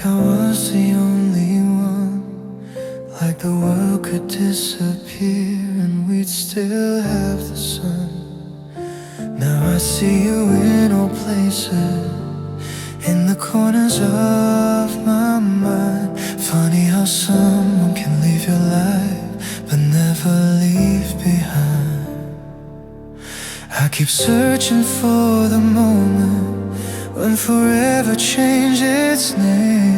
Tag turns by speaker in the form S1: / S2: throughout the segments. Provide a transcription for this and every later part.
S1: like I was the only one, like the world could disappear and we'd still have the sun. Now I see you in all places, in the corners of my mind. Funny how someone can leave your life but never leave behind. I keep searching for the moment when forever changed its name.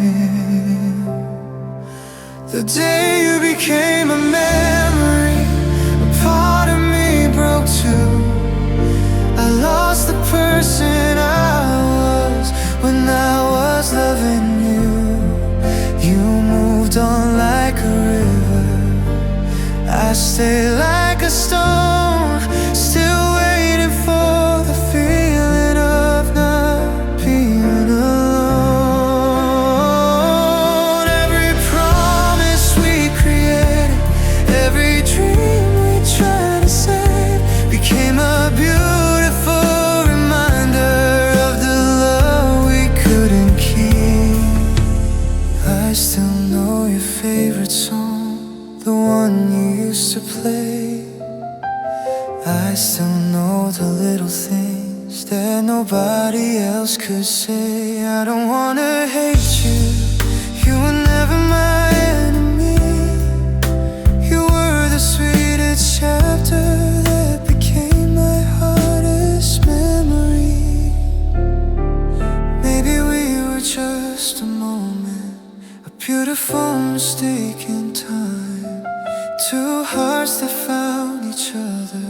S1: The day you became a memory, a part of me broke too. I lost the person I was when I was loving you. You moved on like a river, I stay like a stone, still waiting for the feeling of not being alone. Every promise we created, every dream we tried to save, became a beautiful reminder of the love we couldn't keep. I still know your favorite song, the one you used to play. I still know the little things that nobody else could say. I don't wanna hate you, you were never my enemy. You were the sweetest chapter that became my hardest memory. Maybe we were just a moment, a beautiful mistake in time. Two hearts that found each other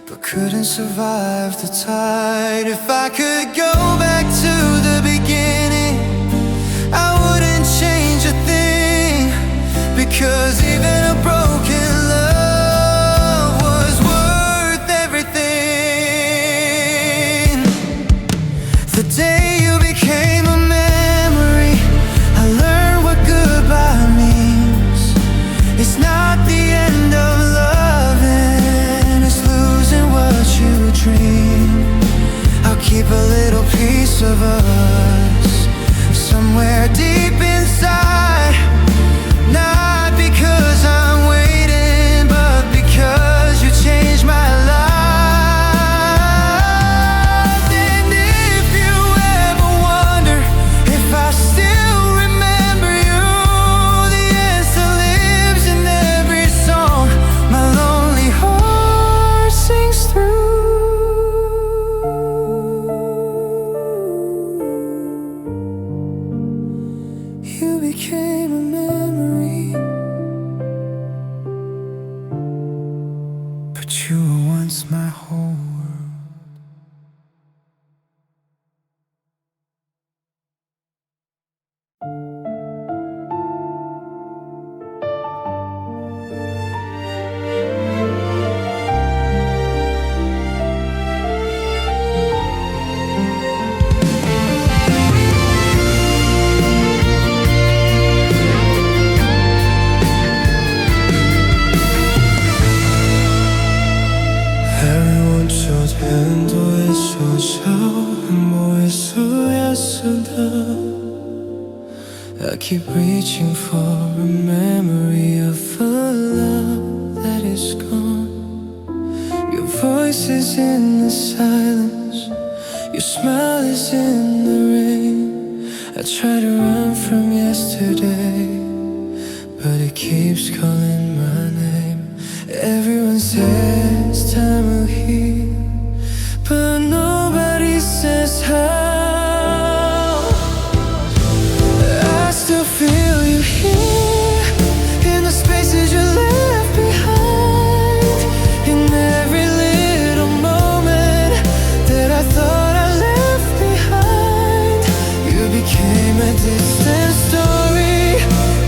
S1: but couldn't survive the tide. If I could go back to the beginning, I wouldn't change a thing, because even a broken love was worth everything. The day you became a memory, I learned what goodbye means. It's not the end of loving, it's losing what you dream. I'll keep a little piece of us somewhere deep inside, not because I'm waiting, but because you changed my life. And if you ever wonder if I still remember you, the answer lives in every song my lonely heart sings through. You became a memory, but you were once my whole world. Everyone should handle it so I keep reaching for a memory of a love that is gone. Your voice is in the silence, your smile is in the rain. I try to run from yesterday, but it keeps calling my name. Everyone says time will heal, but nobody says how. I still feel you here, in the spaces you left behind, in every little moment that I thought I left behind. You became a distant story,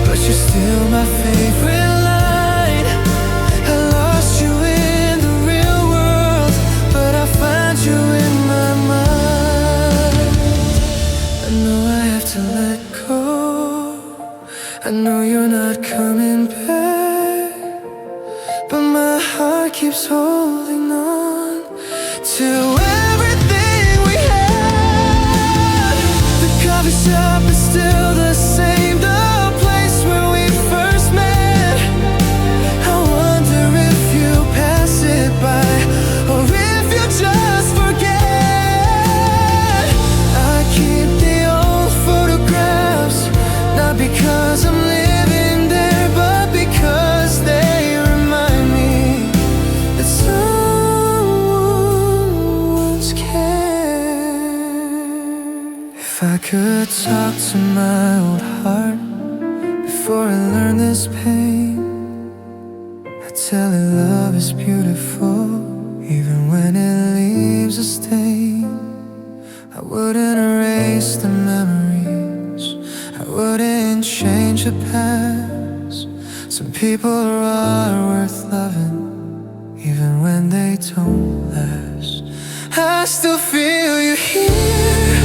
S1: but you're still my favorite line. I lost you in the real world, but I find you in my mind. I know I have to let go, I know you're not coming back, but my heart keeps holding on to everything we had. The coffee shop is still the If I could talk to my old heart before I learned this pain, I'd tell it love is beautiful, even when it leaves a stain. I wouldn't erase the memories, I wouldn't change the past. Some people are worth loving, even when they don't last. I still feel you here,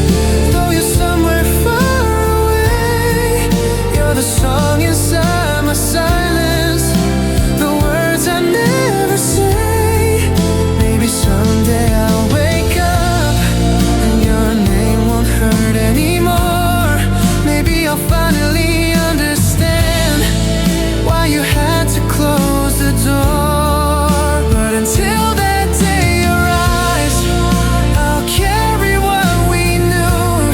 S1: though you're somewhere far away. You're the song inside my silence, the words I never say. Maybe someday I'll wake up and your name won't hurt anymore. Maybe I'll finally understand why you had to close the door. But until that day arrives, I'll carry what we knew,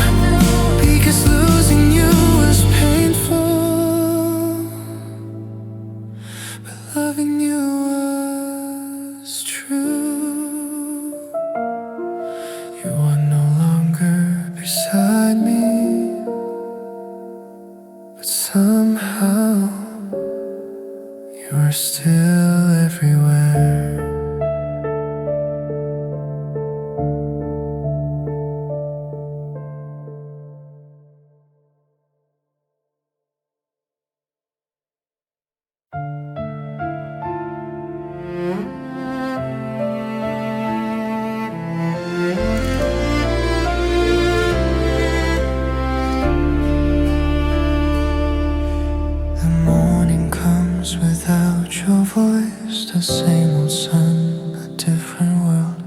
S1: because losing you was painful, but loving you was true. You are no longer beside me, but somehow you are still everywhere. The morning comes without your voice, the same old sun, a different world.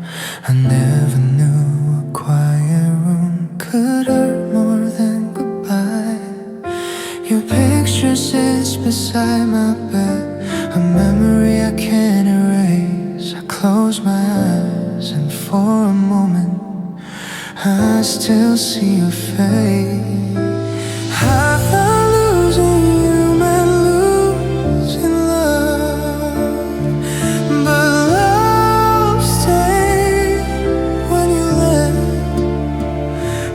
S1: I never knew a quiet room could hurt more than goodbye. Your picture sits beside my bed, a memory I can't erase. I close my eyes and for a moment I still see your face. I'm losing you and losing love, but love stayed when you left.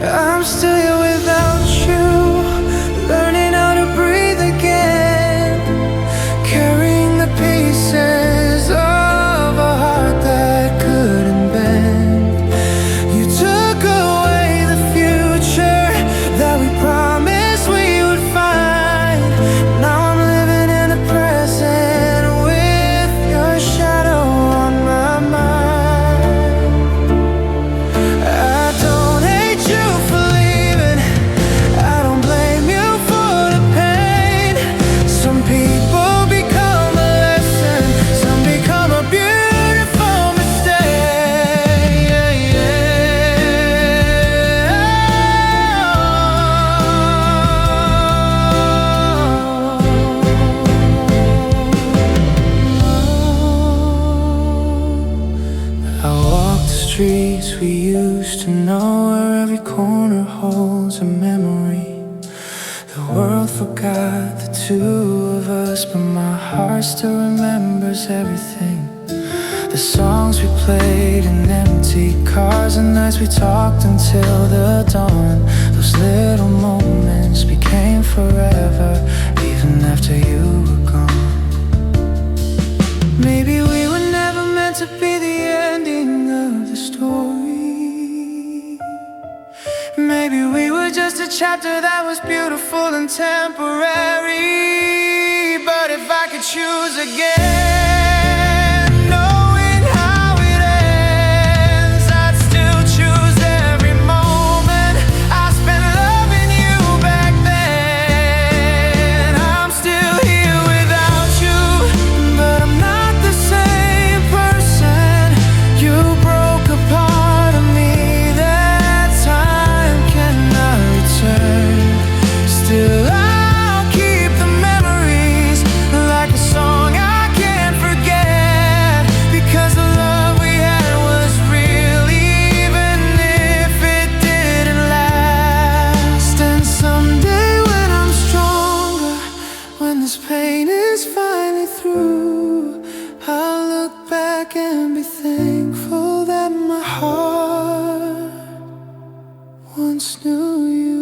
S1: I'm still here without you, learning how to breathe again, carrying the pieces of a heart that couldn't bend. You took away the future that we promised we would find. Now I'm living in the present with your shadow on my mind. I don't hate you for leaving, I don't blame you for the pain. Some people become a lesson, some become a beautiful mistake. I walk the streets we used to know, where every corner holds a memory. The world forgot the two of us, but my heart still remembers everything. The songs we played in empty cars, and nights we talked until the dawn. Those little moments became forever, even after you were gone. Maybe we were never meant to be the ending of the story. Maybe we were just a chapter that was beautiful and temporary. But if I could choose again, knowing how it ends, I'd still choose every moment I spent loving you back then. I'm still here without you, but I'm not the same person. You broke a part of me that time cannot return. Still I'll keep the memories, like a song I can't forget, because the love we had was real, even if it didn't last. And someday when I'm stronger, when this pain is finally through, I'll look back and be thankful that my heart once knew you.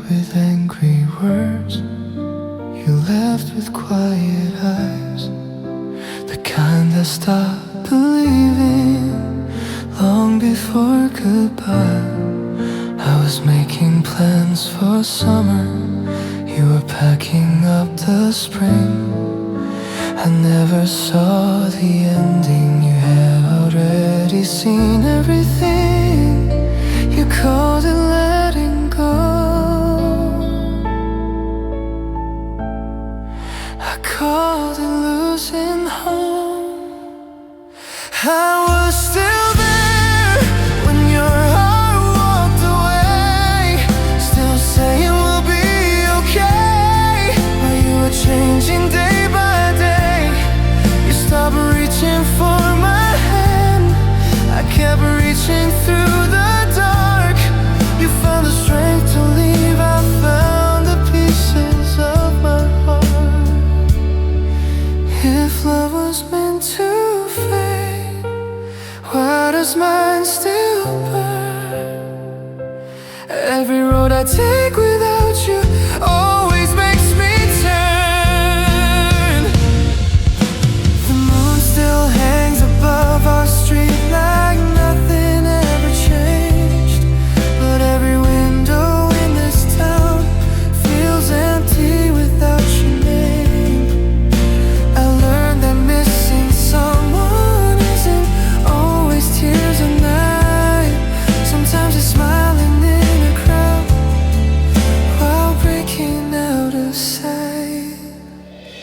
S1: with angry words. You left with quiet eyes, the kind that stopped believing long before goodbye. I was making plans for summer, you were packing up the spring. I never saw the ending, you had already seen everything. You called it letting go, I called it losing home. I was still there when your heart walked away, still saying we'll be okay, while you were changing day by day. You stopped reaching for my hand, I kept reaching through the dark. You found the strength to leave, I found the pieces of my heart. If love was meant to fade, why does mine still burn? Every road I take without you always makes me turn. The moon still hangs above our street like nothing ever changed, but every window in this town feels empty without your name. I learned that missing someone isn't always tears at night. Sometimes it's smiling in a crowd while breaking out of sight.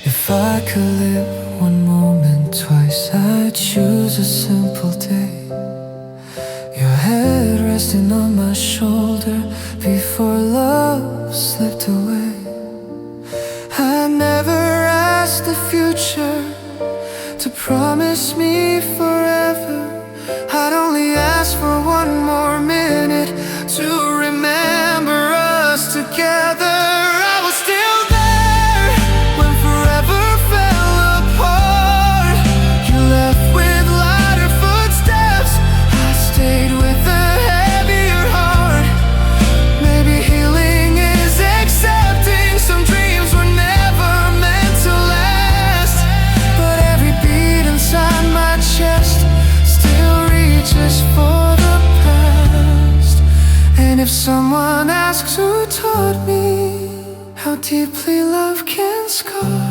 S1: If I could live one moment twice, I'd choose a simple day. Your head resting on my shoulder before love slipped away. I never asked the future to promise me forever. I'd only ask for one more minute to remember us together. I was still there when forever fell apart. You left with lighter footsteps, I stayed with a heavier heart. Maybe healing is accepting some dreams were never meant to last, but every beat inside my chest still reaches for the past. And if someone asks who taught me how deeply love can scar,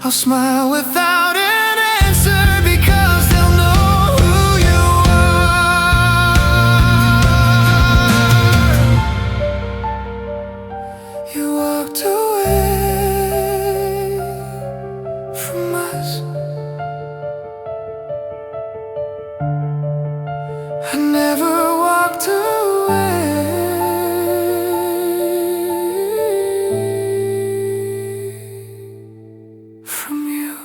S1: I'll smile without an answer, because they'll know who you are. You walked away from us, I never walked away from you.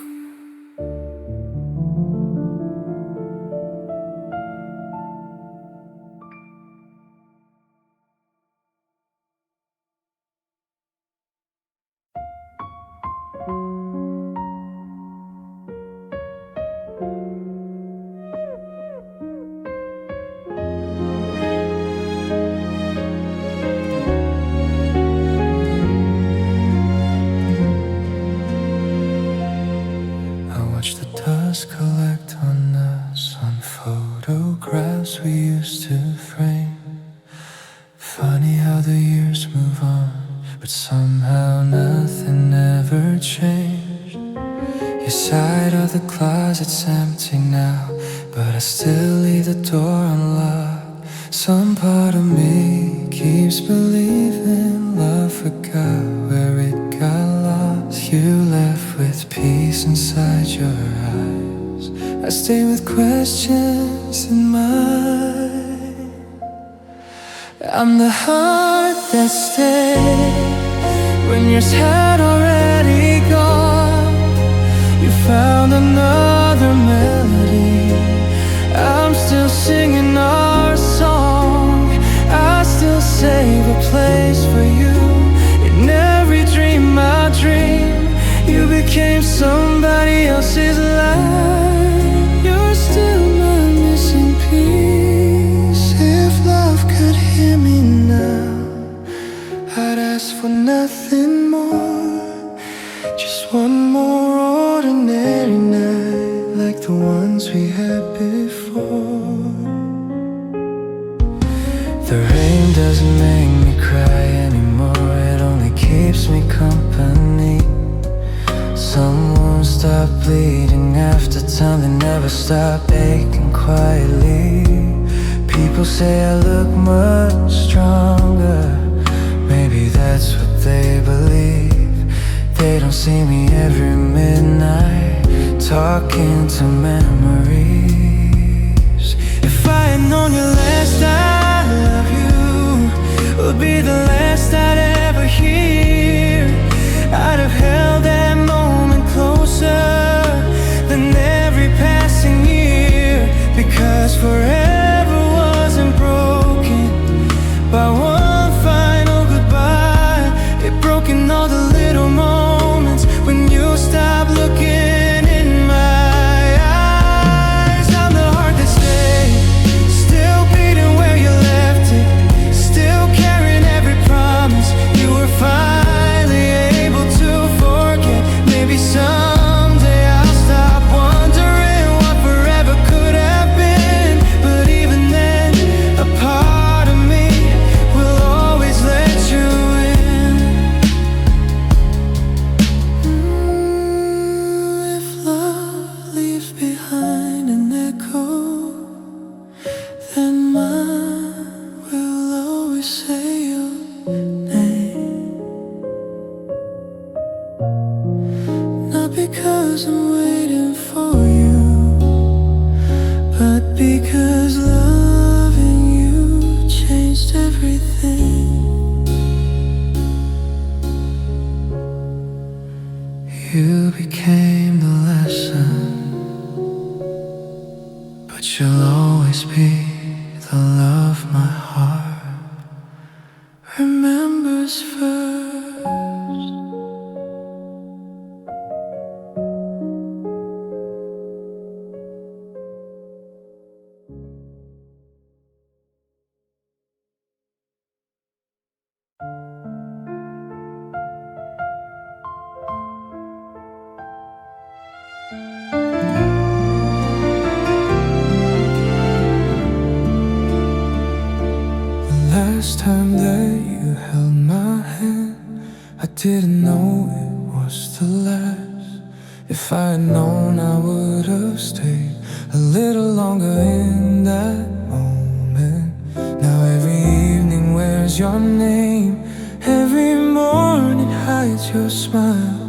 S1: I watch the dust collect on us, on photographs we used to frame. Funny how the years move on, but somehow nothing ever changed. Your side of the closet's empty now, but I still leave the door unlocked. Some part of me keeps believing love forgot where it got lost. You left with peace inside your eyes, I stay with questions in mine. I'm the heart that stayed when yours had already gone. You found another melody, I'm still singing our song. I still save a place for you in every dream I dream. You became somebody else's life, you're still my missing piece. If love could hear me now, for nothing more. Just one more ordinary night like the ones we had before. The rain doesn't make me cry anymore, it only keeps me company. Some wounds stop bleeding after time, they never stop aching quietly. People say I look much stronger, maybe that's what they believe. They don't see me every midnight, talking to memories. If I had known you last, I love you would be the last I'd ever hear. I'd have held that moment closer than every passing year, because forever wasn't broken by one final goodbye. It broke in all the little moments when you stopped looking in my eyes. I'm the heart that stayed, still beating where you left it, still carrying every promise you were finally able to forget. Maybe someday I'll stop wondering what forever could have been, but even then, a part of me will always let you in. If love leaves behind an echo, then mine will always say your name. Not because I'm waiting for you, but because loving you changed everything. You became the lesson, but you'll always be the love my heart remembers first. Last time that you held my hand, I didn't know it was the last. If I had known, I would have stayed a little longer in that moment. Now every evening wears your name, every morning hides your smile.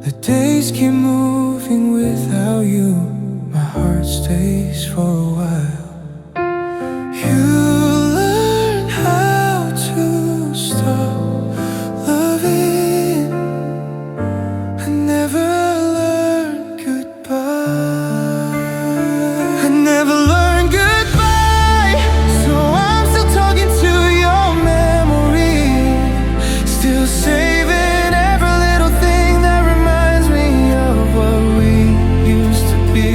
S1: The days keep moving without you, my heart stays for a while. You learn how to stop loving, I never learned goodbye. I never learned goodbye, so I'm still talking to your memory, still saving every little thing that reminds me of what we used to be.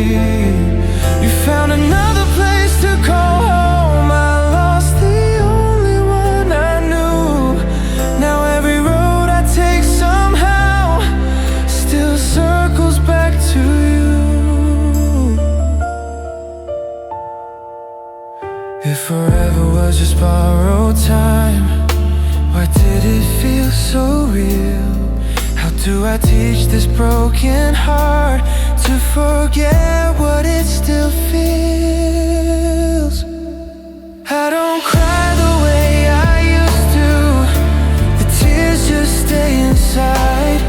S1: You found another place to call home, I lost the only one I knew. Now every road I take somehow still circles back to you. If forever was just borrowed time, why did it feel so real? How do I teach this broken heart to forget what it still feels? I don't cry the way I used to, the tears just stay inside.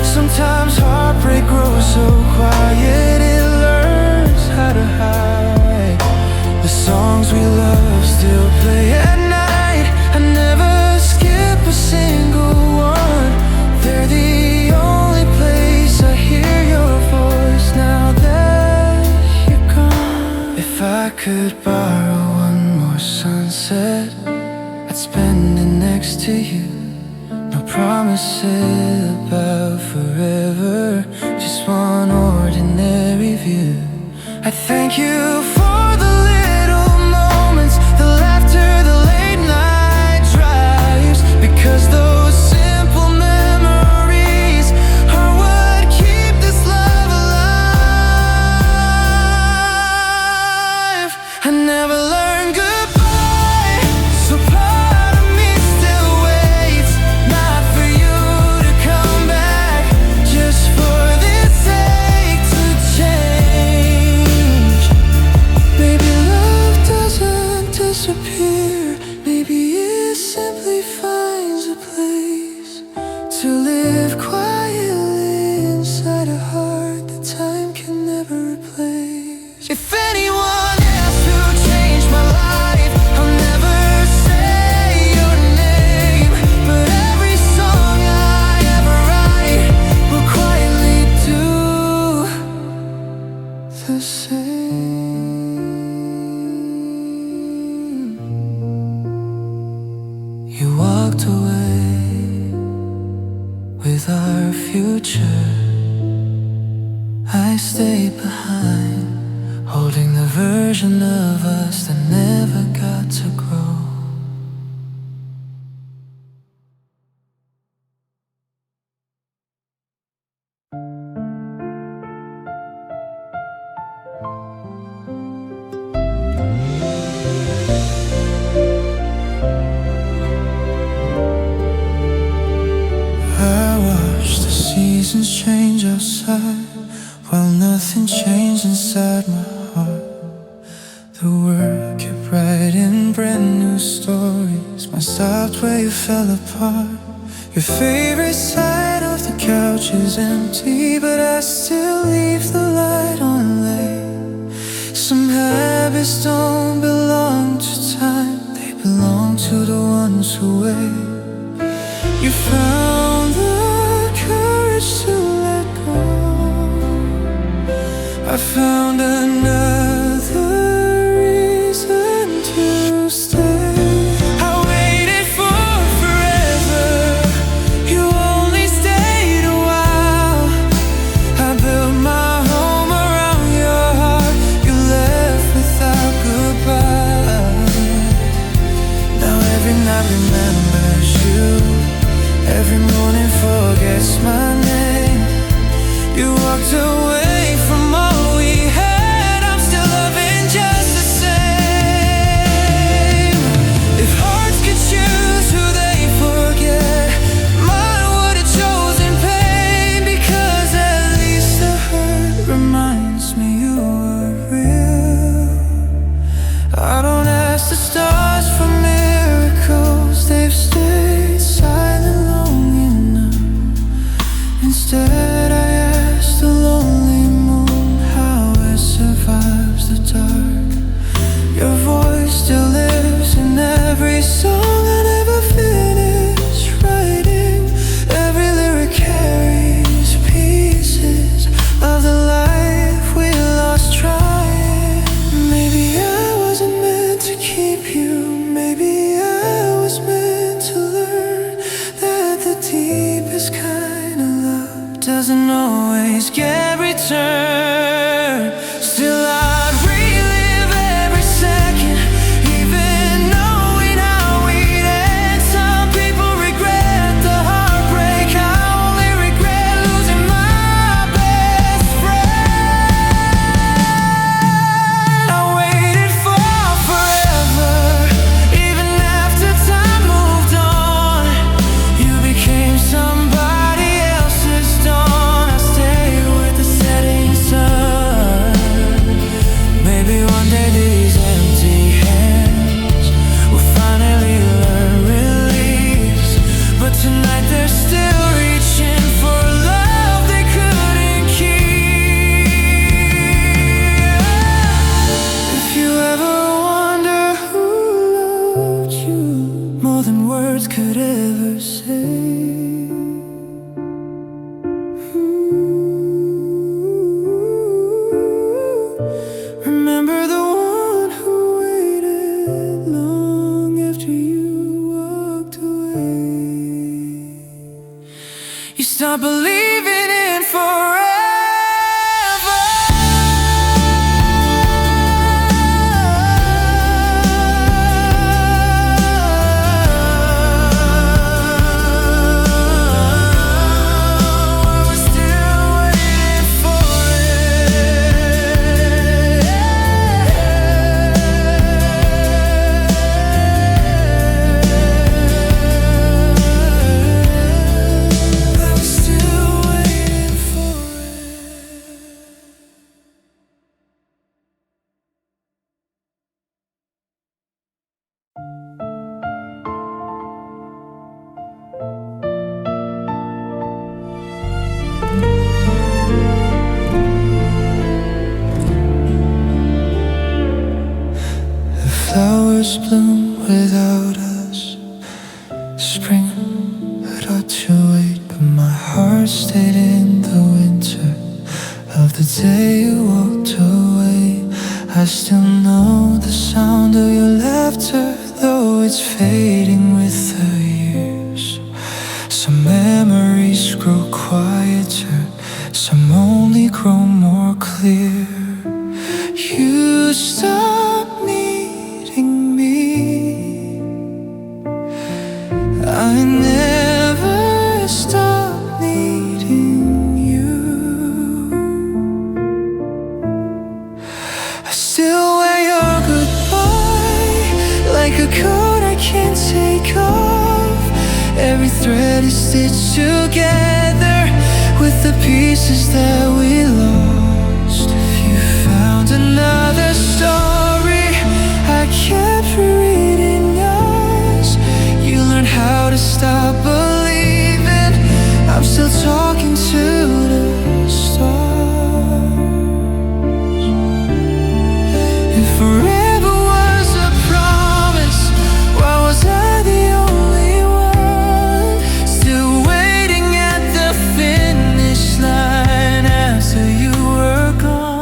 S1: Sometimes heartbreak grows so quiet, it learns how to hide. The songs we love still play at night, I never skip a single one. They're the only place I hear your voice now that you're gone. If I could borrow one more sunset, I'd spend it next to you. No promises about forever, just one ordinary view. I thank you for the little moments, the laughter, the late night drives, because those walked away with our future. I stayed behind, holding the version of us that never got to grow. I watched the seasons change outside, while nothing changed inside my heart. The world kept writing brand new stories. My software, you fell apart. Your favorite side of the couch is empty, but I still leave the light on late. Some habits don't belong to time, they belong to the ones who wait. You found the courage to let go. I found another reason to stay. I waited for forever, you only stayed a while. I built my home around your heart, you left without goodbye. Now every night remembers you, every morning forgets my name. You walked away from all we had, I'm still loving just the same. If hearts could choose who they forget, mine would have chosen pain, because at least the hurt reminds me you were real. I don't ask the stars for miracles, they've stayed silent long enough. Instead I ask the lonely moon how it survives the dark. Your voice still lives in every song I never finished writing. Every lyric carries pieces of the life we lost trying. Maybe I wasn't meant to keep you, maybe I was meant to learn that the deepest kind of love doesn't always get returned. Still I'd relive every second, even knowing how we'd end. Some people regret the heartbreak, I only regret losing my best friend. I waited for forever, even after time moved on. You became somebody else's dawn. I stayed with the setting sun. Maybe one day these empty hands will finally learn release, but tonight they're still reaching for love they couldn't keep. If you ever wonder who loved you more than words could ever say, remember the one who waited long after you walked away. You stopped believing in forever. I was still waiting for it. I was still waiting for it. The flowers bloom without us. Spring had ought to wait, but my heart stayed in the winter of the day you walked away. I still know the sound of your laughter, though it's fading with the years. thread is stitched together with the pieces that we lost. If you found another story, I kept reading us. You learned how to stop believing. I'm still talking to the stars. If forever was a promise, why was I the only one still waiting at the finish line after you were gone?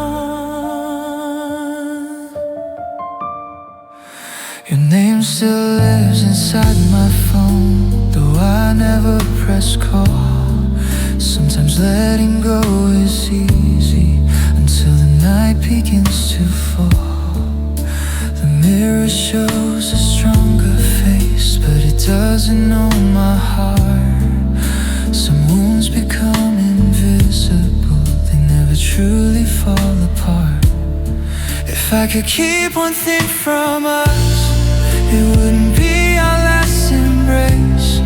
S1: Your name still lives inside my phone, though I never press call. Sometimes letting go is easy until the night begins to fall. The mirror shows a stronger face, but it doesn't know my heart. Some wounds become invisible, they never truly fall apart. If I could keep one thing from us, it wouldn't be our last embrace.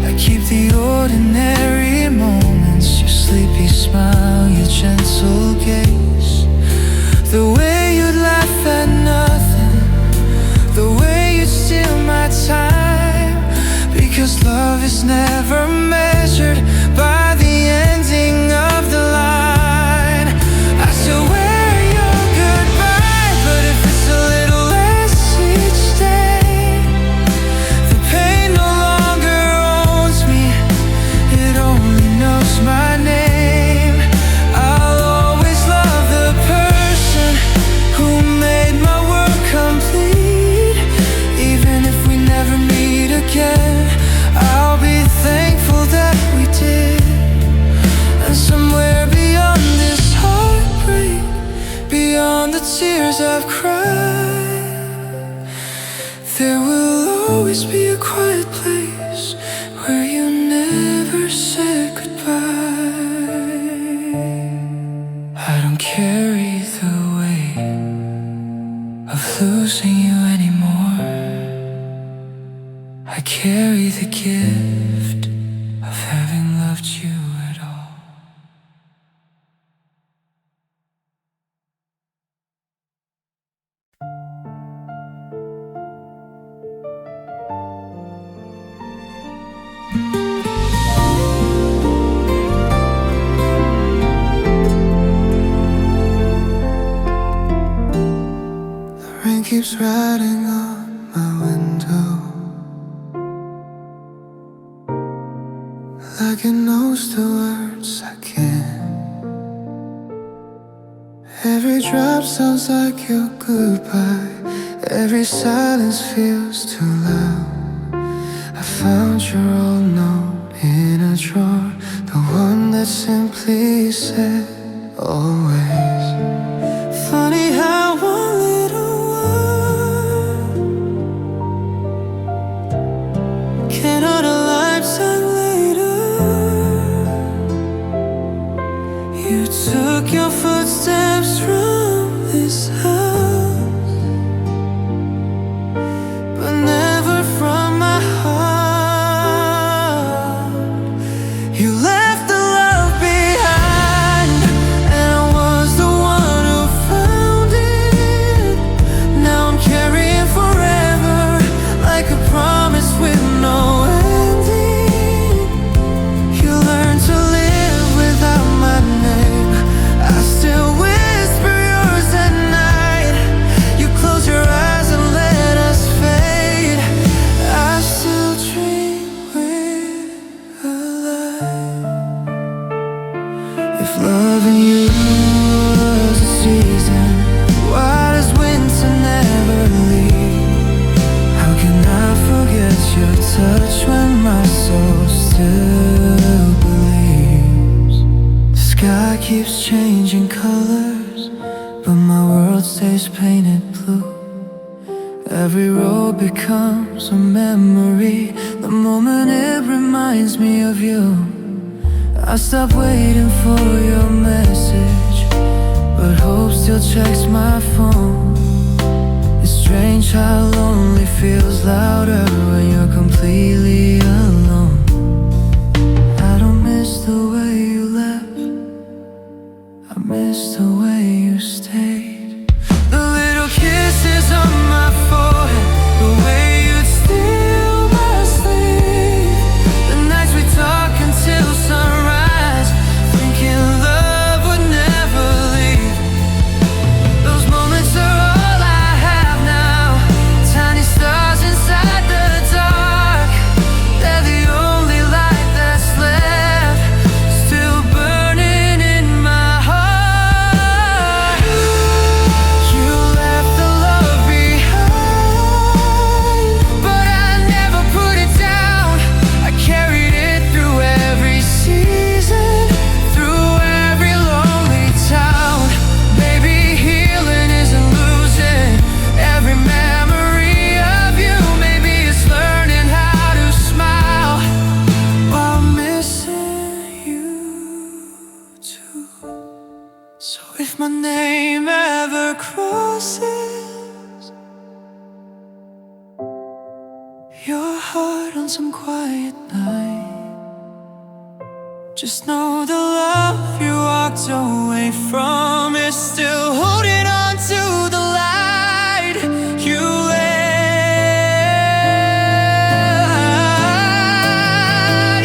S1: I keep the ordinary moments, your sleepy smile, your gentle gaze, the way you'd laugh at nothing, the way you'd steal my time. Because love is never measured by the ending of the line. I still wear your goodbye, but if it's a little less each day, the pain no longer owns me, it only knows my name. I'll always love the person who made my world complete. Even if we never meet again, I'll be thankful that we did. And somewhere beyond this heartbreak, beyond the tears I've cried, there will always be a quiet place where you never said goodbye. I don't carry the weight of losing you anymore. I carry the gift of having loved you at all. The rain keeps riding on my window, like it knows the words I can't. Every drop sounds like your goodbye, every silence feels too loud. I found your old note in a drawer, the one that simply said always. Funny how one little word can utter a lifetime later. You took your footsteps from this house, but never from my heart. You left the love behind, and I was the one who found it. Now I'm carrying forever, like a promise with no ending. You learned to live without my name, I still whisper yours at night. You close your eyes and let us fade. I still dream we're alive. If loving you was a season, why does winter never leave? How can I forget your touch when my soul still believes? The sky keeps changing colors, but my world stays painted blue. Every road becomes a memory, the moment it reminds me of you. I stopped waiting for your message, but hope still checks my phone. It's strange how lonely feels louder when you're completely alone. if my name ever crosses your heart on some quiet night, just know the love you walked away from is still holding on to the light you let.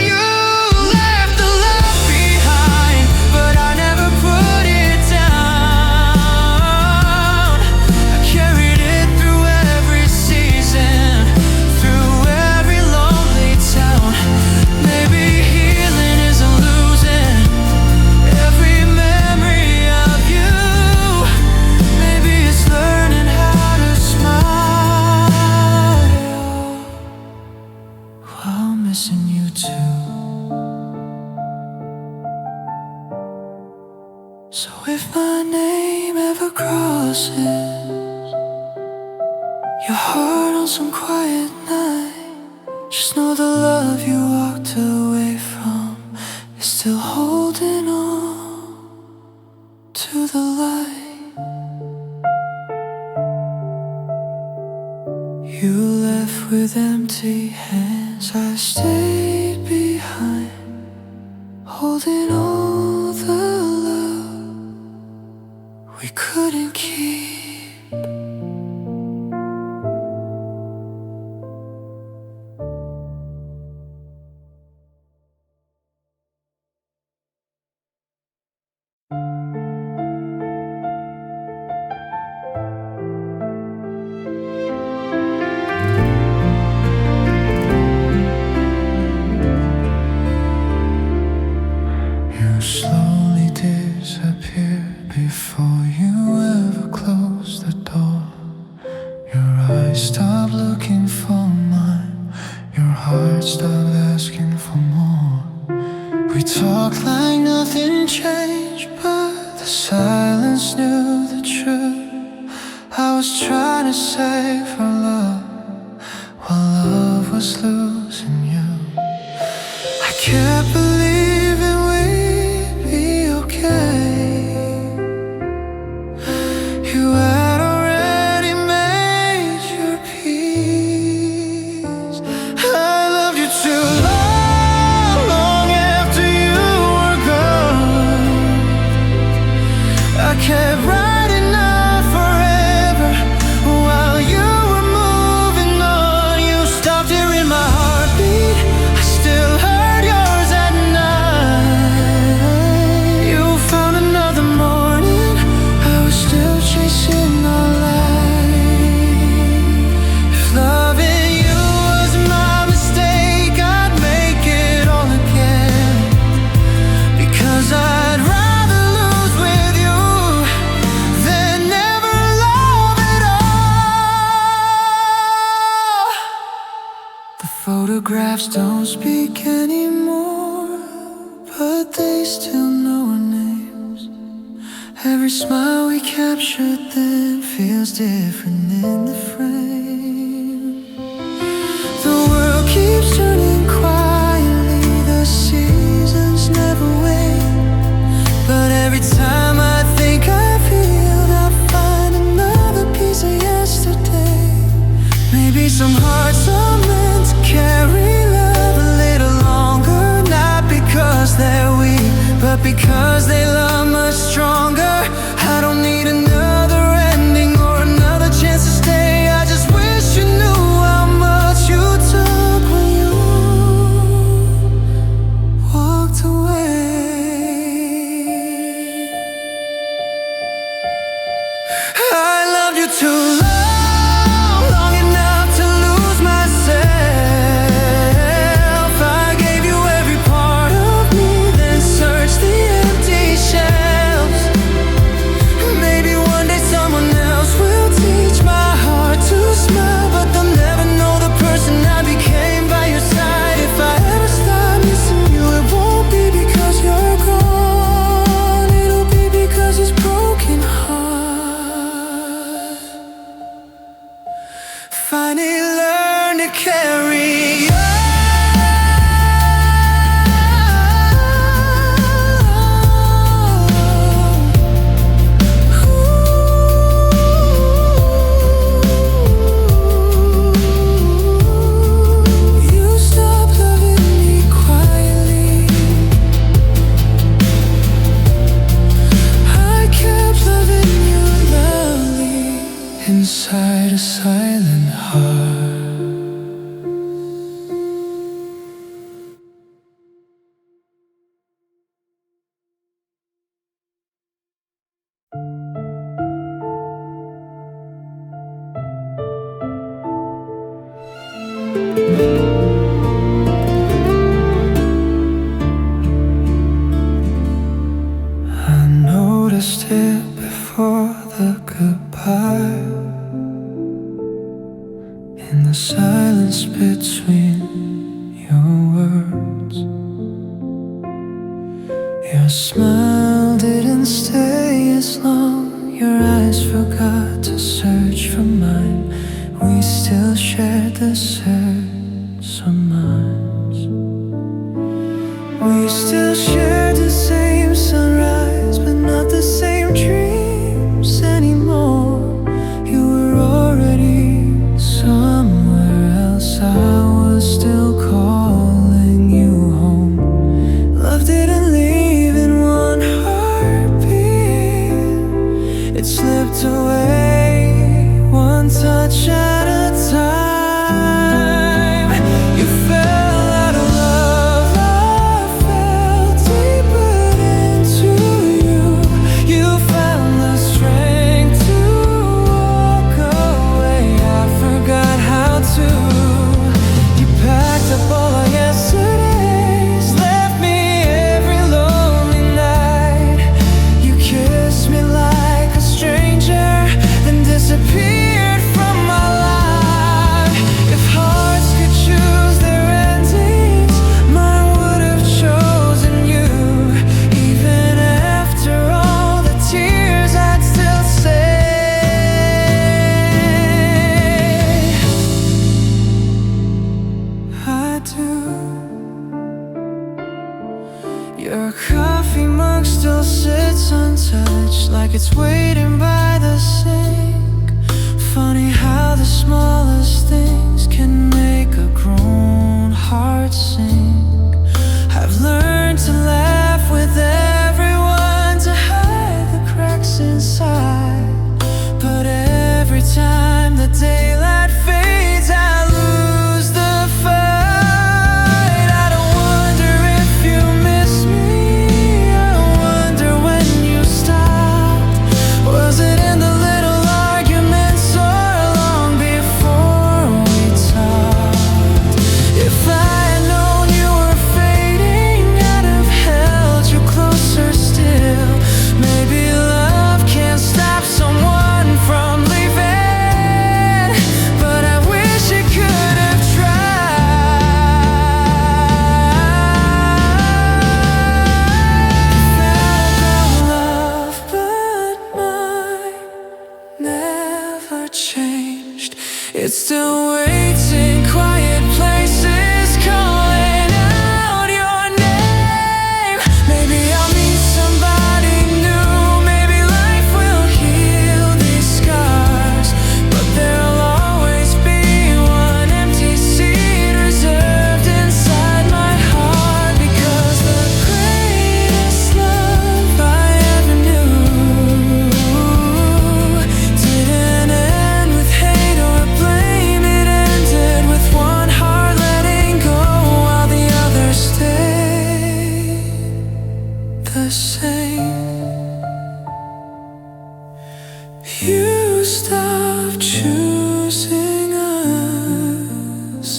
S1: You left the love behind, but I never put it down. I carried it through every season, through every lonely town. Maybe healing isn't losing every memory of you. Maybe it's learning how to smile while missing you too. So if my name ever crosses your heart on some quiet night, just know the love you walked away from is still holding on to the light. You left with empty hands, I stayed behind, holding all the love we couldn't keep. You slowly disappeared before you ever closed the door. Your eyes stopped looking for mine, your heart stopped asking for more. We talked like nothing changed, but the silence knew the truth. I was trying to save our love while love was losing you. I kept believing we'd be okay. You had already made your peace. I loved you too long, long after you were gone. I kept writing out forever while you were moving on. You stopped hearing my heartbeat, I still heard yours at night. You found another morning, I was still chasing our light. If loving you was my mistake, I'd make it all again, because I'd rather lose with you than never love at all. The photographs don't speak anymore, but they still know our names. Every smile we captured then feels different in the frame. The world keeps turning quietly, the seasons never wait. But every time I think I've healed, I find another piece of yesterday. Maybe some hearts are meant to carry love a little longer, not because they're weak, but because they love much stronger. I don't need another ending or another chance to stay. I just wish you knew how much you took when you walked away. I loved you too long, long enough to lose myself. I gave you every part of me, then searched the empty smile didn't stay as long. Your eyes forgot to search for mine. We still shared the same summers. We still shared the same sunrise, but not the same dreams anymore. You were already somewhere else. I was still calling you home. Love didn't leave in one heartbeat. It slipped away, one touch at a time. You fell out of love, I fell deeper into you. You found the strength to walk away. I forgot how to. You packed up all our yesterdays, left me every lonely night. You kissed me like a stranger, then disappeared from my life. If hearts could choose their endings, mine would have chosen you. Even after all the tears, I'd still say I do. Your coffee mug still sits untouched, like it's waiting by the sink. Funny how the smallest things can make a grown heart sing. I've learned to laugh with everyone, to hide the cracks inside. But every time the daylight fades, I lose the fight. I don't wonder if you miss me. I wonder when you stopped. Was it in the little arguments or long before we talked? If I had known you were fading, I'd have held you closer still. Maybe love can't stop someone from leaving, but I wish it could have tried. Love, but mine never changed. It's still waiting, quiet places calling out your name. Maybe I'll meet somebody new. Maybe life will heal these scars, but there'll always be one empty seat reserved inside my heart. Because the greatest love I ever knew didn't end with hate or blame. It ended with one heart letting go while the others stayed the same. You stopped choosing us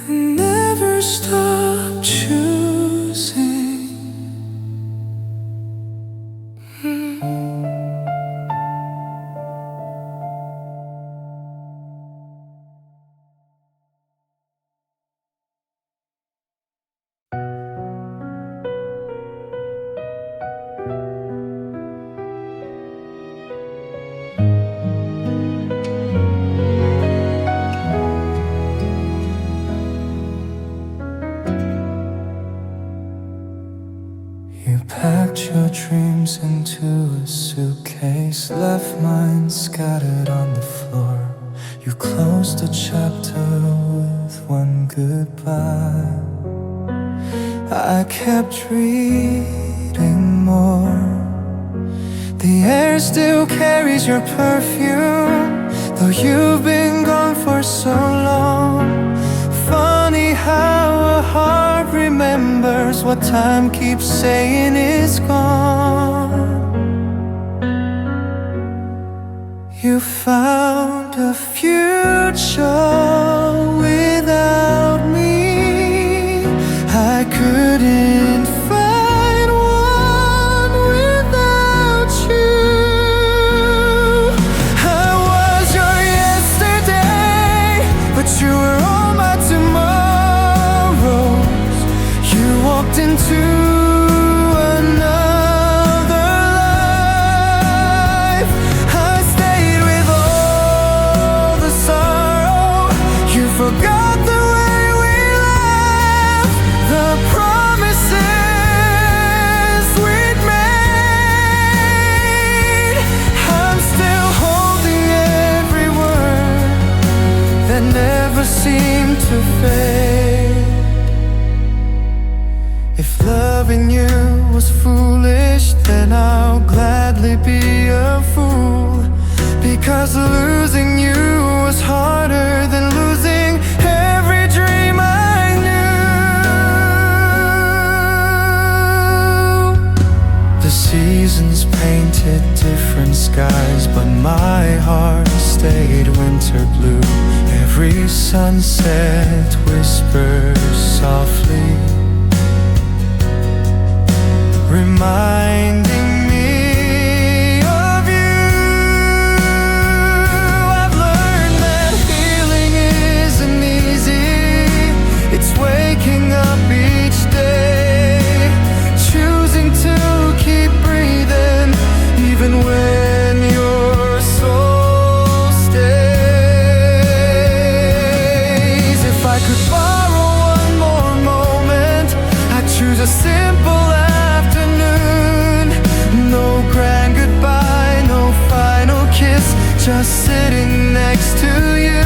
S1: and never stopped choosing. You packed your dreams into a suitcase, left mine scattered on the floor. You closed the chapter with one goodbye. I kept reading more. The air still carries your perfume, though you've been gone for so long. Funny how a heart remembers what time keeps saying is gone. You found a future without me. I couldn't find one without you. I was your yesterday, but you were all my tomorrows. You walked into If loving you was foolish, then I'll gladly be a fool. Because losing you was harder than losing every dream I knew. The seasons painted different skies, but my heart stayed winter blue. Every sunset whispers softly, reminding me of you. I've learned that healing isn't easy. It's waking up each day, choosing to keep breathing even when your soul stays. If I could borrow one more moment, I'd choose a simple no grand goodbye, no final kiss, just sitting next to you.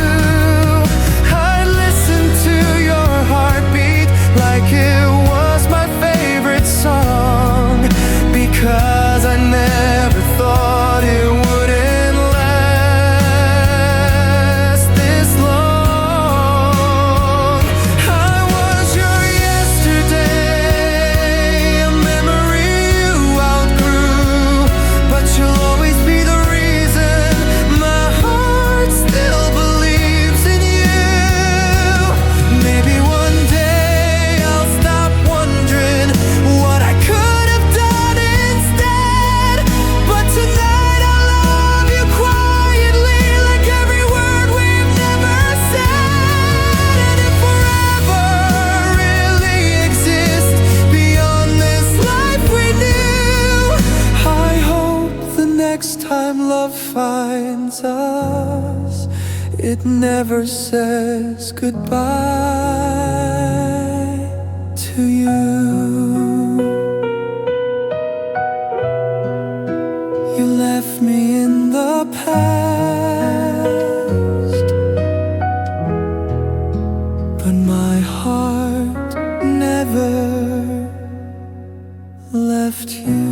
S1: I'd listen to your heartbeat like it was my favorite song, because I never thought it wouldn't last this long. I was your yesterday, a memory you outgrew, but you'll always be the reason my heart still believes in you. Maybe one day I'll stop wondering what I could have done instead, but tonight I love you quietly, like every word we've never said. And if forever really exists beyond this life we knew, I hope the next time love finds us, it never says goodbye to you. You left me in the past, but my heart never left you.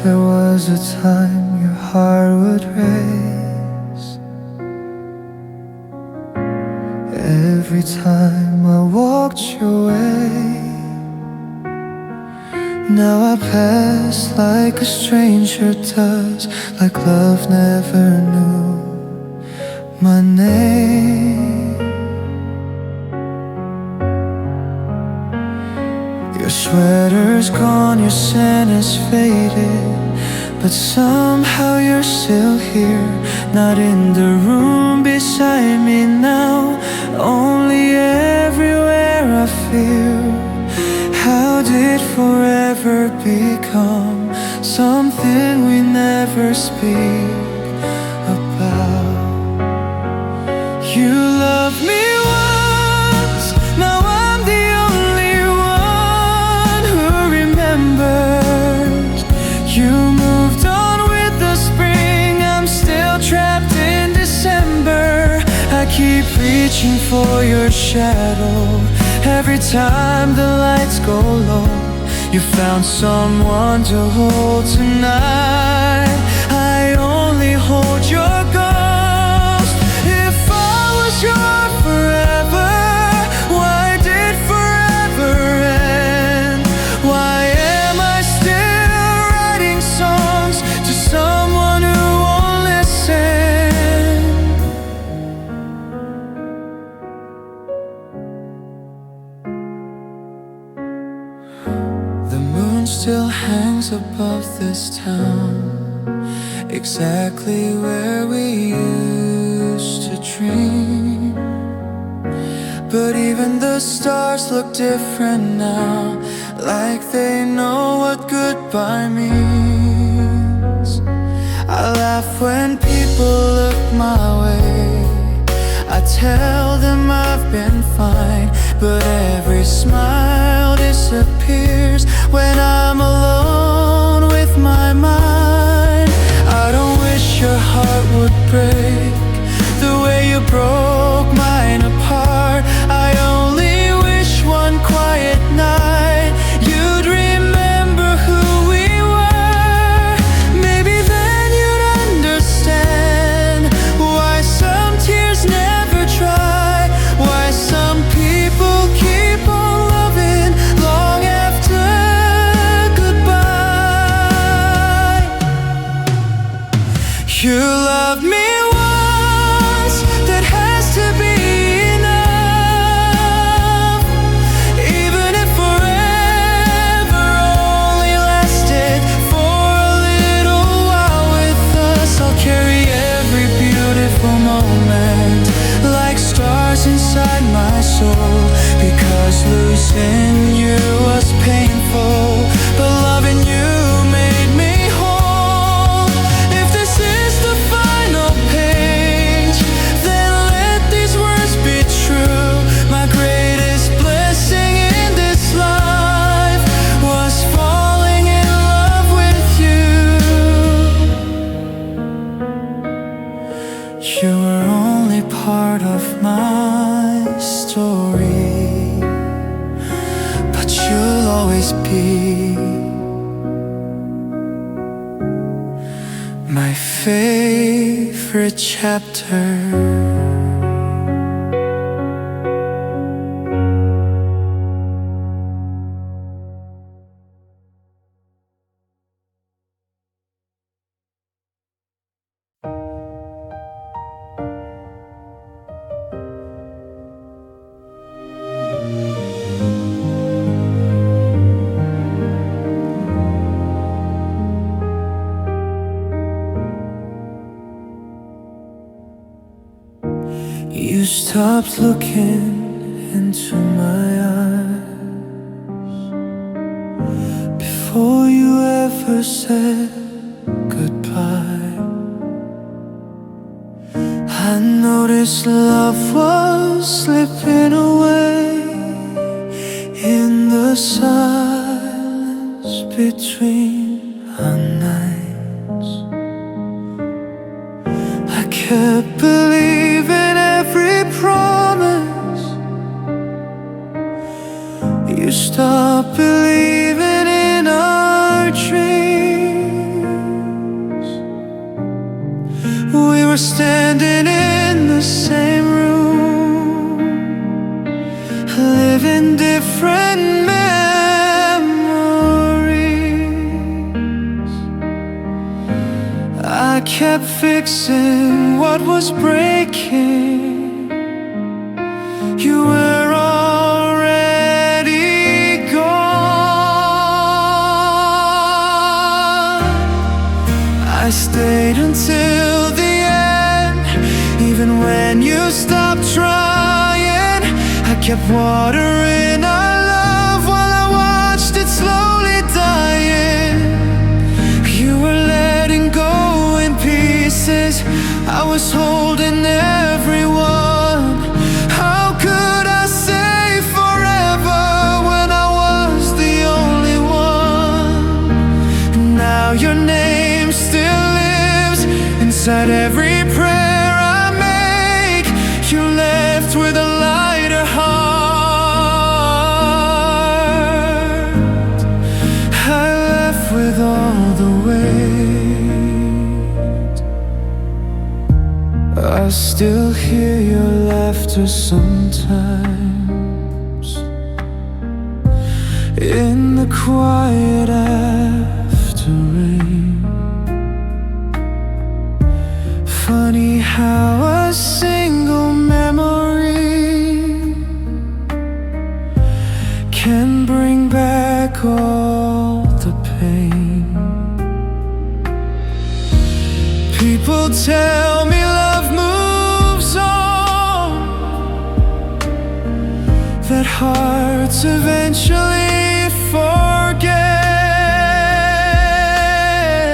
S1: There was a time your heart would race every time I walked your way. Now I pass like a stranger does, like love never knew my name. Your sweater's gone, your scent is faded, but somehow you're still here, not in the room beside me now, only everywhere I feel. How did forever become something we never speak about? You loved me once, now I'm the only one who remembers. You moved on with the spring, I'm still trapped in December. I keep reaching for your shadow, every time the lights go low. You found someone to hold tonight, I only hold your ghost. If I was your forever, why did forever end? Why am I still writing songs to someone who won't listen? The moon still hangs above this town, exactly where we used to dream. But even the stars look different now, like they know what goodbye means. I laugh when people look my way. I tell them I've been fine, but every smile disappears when I'm alone with my mind. I don't wish your heart would break the way you broke mine apart. I only wish one quiet night you'd remember who we were. Maybe then you'd understand why some tears never dry, why some people keep on loving long after goodbye. You love me once, that has to be enough. Even if forever only lasted for a little while with us, I'll carry every beautiful moment like stars inside my soul. Because losing you was painful, but loving you made me whole. If this is the final page, then let these words be true. My greatest blessing in this life was falling in love with you. You were only part of my story, but you'll always be my favorite chapter. You stopped looking into my eyes before you ever said goodbye. I noticed love was slipping away in the silence between our nights. I kept believing every promise. You stopped believing in our dreams. We were standing in the same room, living different memories. I kept fixing what was breaking. You were already gone. I stayed until the end, even when you stopped trying. I kept watering our love while I watched it slowly dying. You were letting go in pieces, I was holding everyone. How could I say forever when I was the only one? Now your name still lives inside every prayer I make. You left with a lighter heart. I left with all the weight. I still hear your laughter sometimes in the quiet after rain. Funny how a single memory can bring back all the pain. People tell me love moves on, that hearts eventually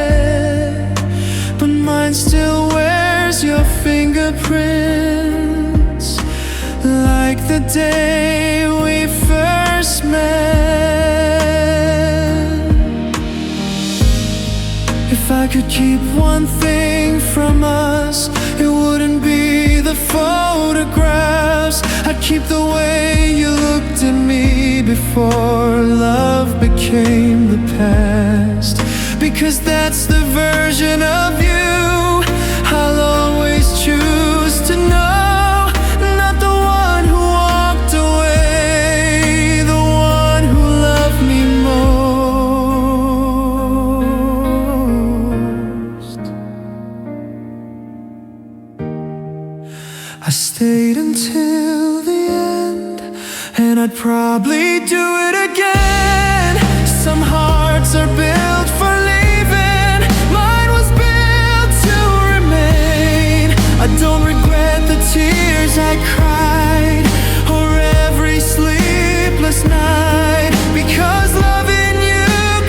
S1: forget, but mine hand still wears your fingerprints, like the day we first met. If I could keep one thing from us, it wouldn't be the photographs. I'd keep the way you looked at me before love became the past. Because that's the version of you I'll always choose to know. Not the one who walked away, the one who loved me most. I stayed until the end, and I'd probably do it again. Some hearts are built for leaving, mine was built to remain. I don't regret the tears I cried, or every sleepless night, because loving you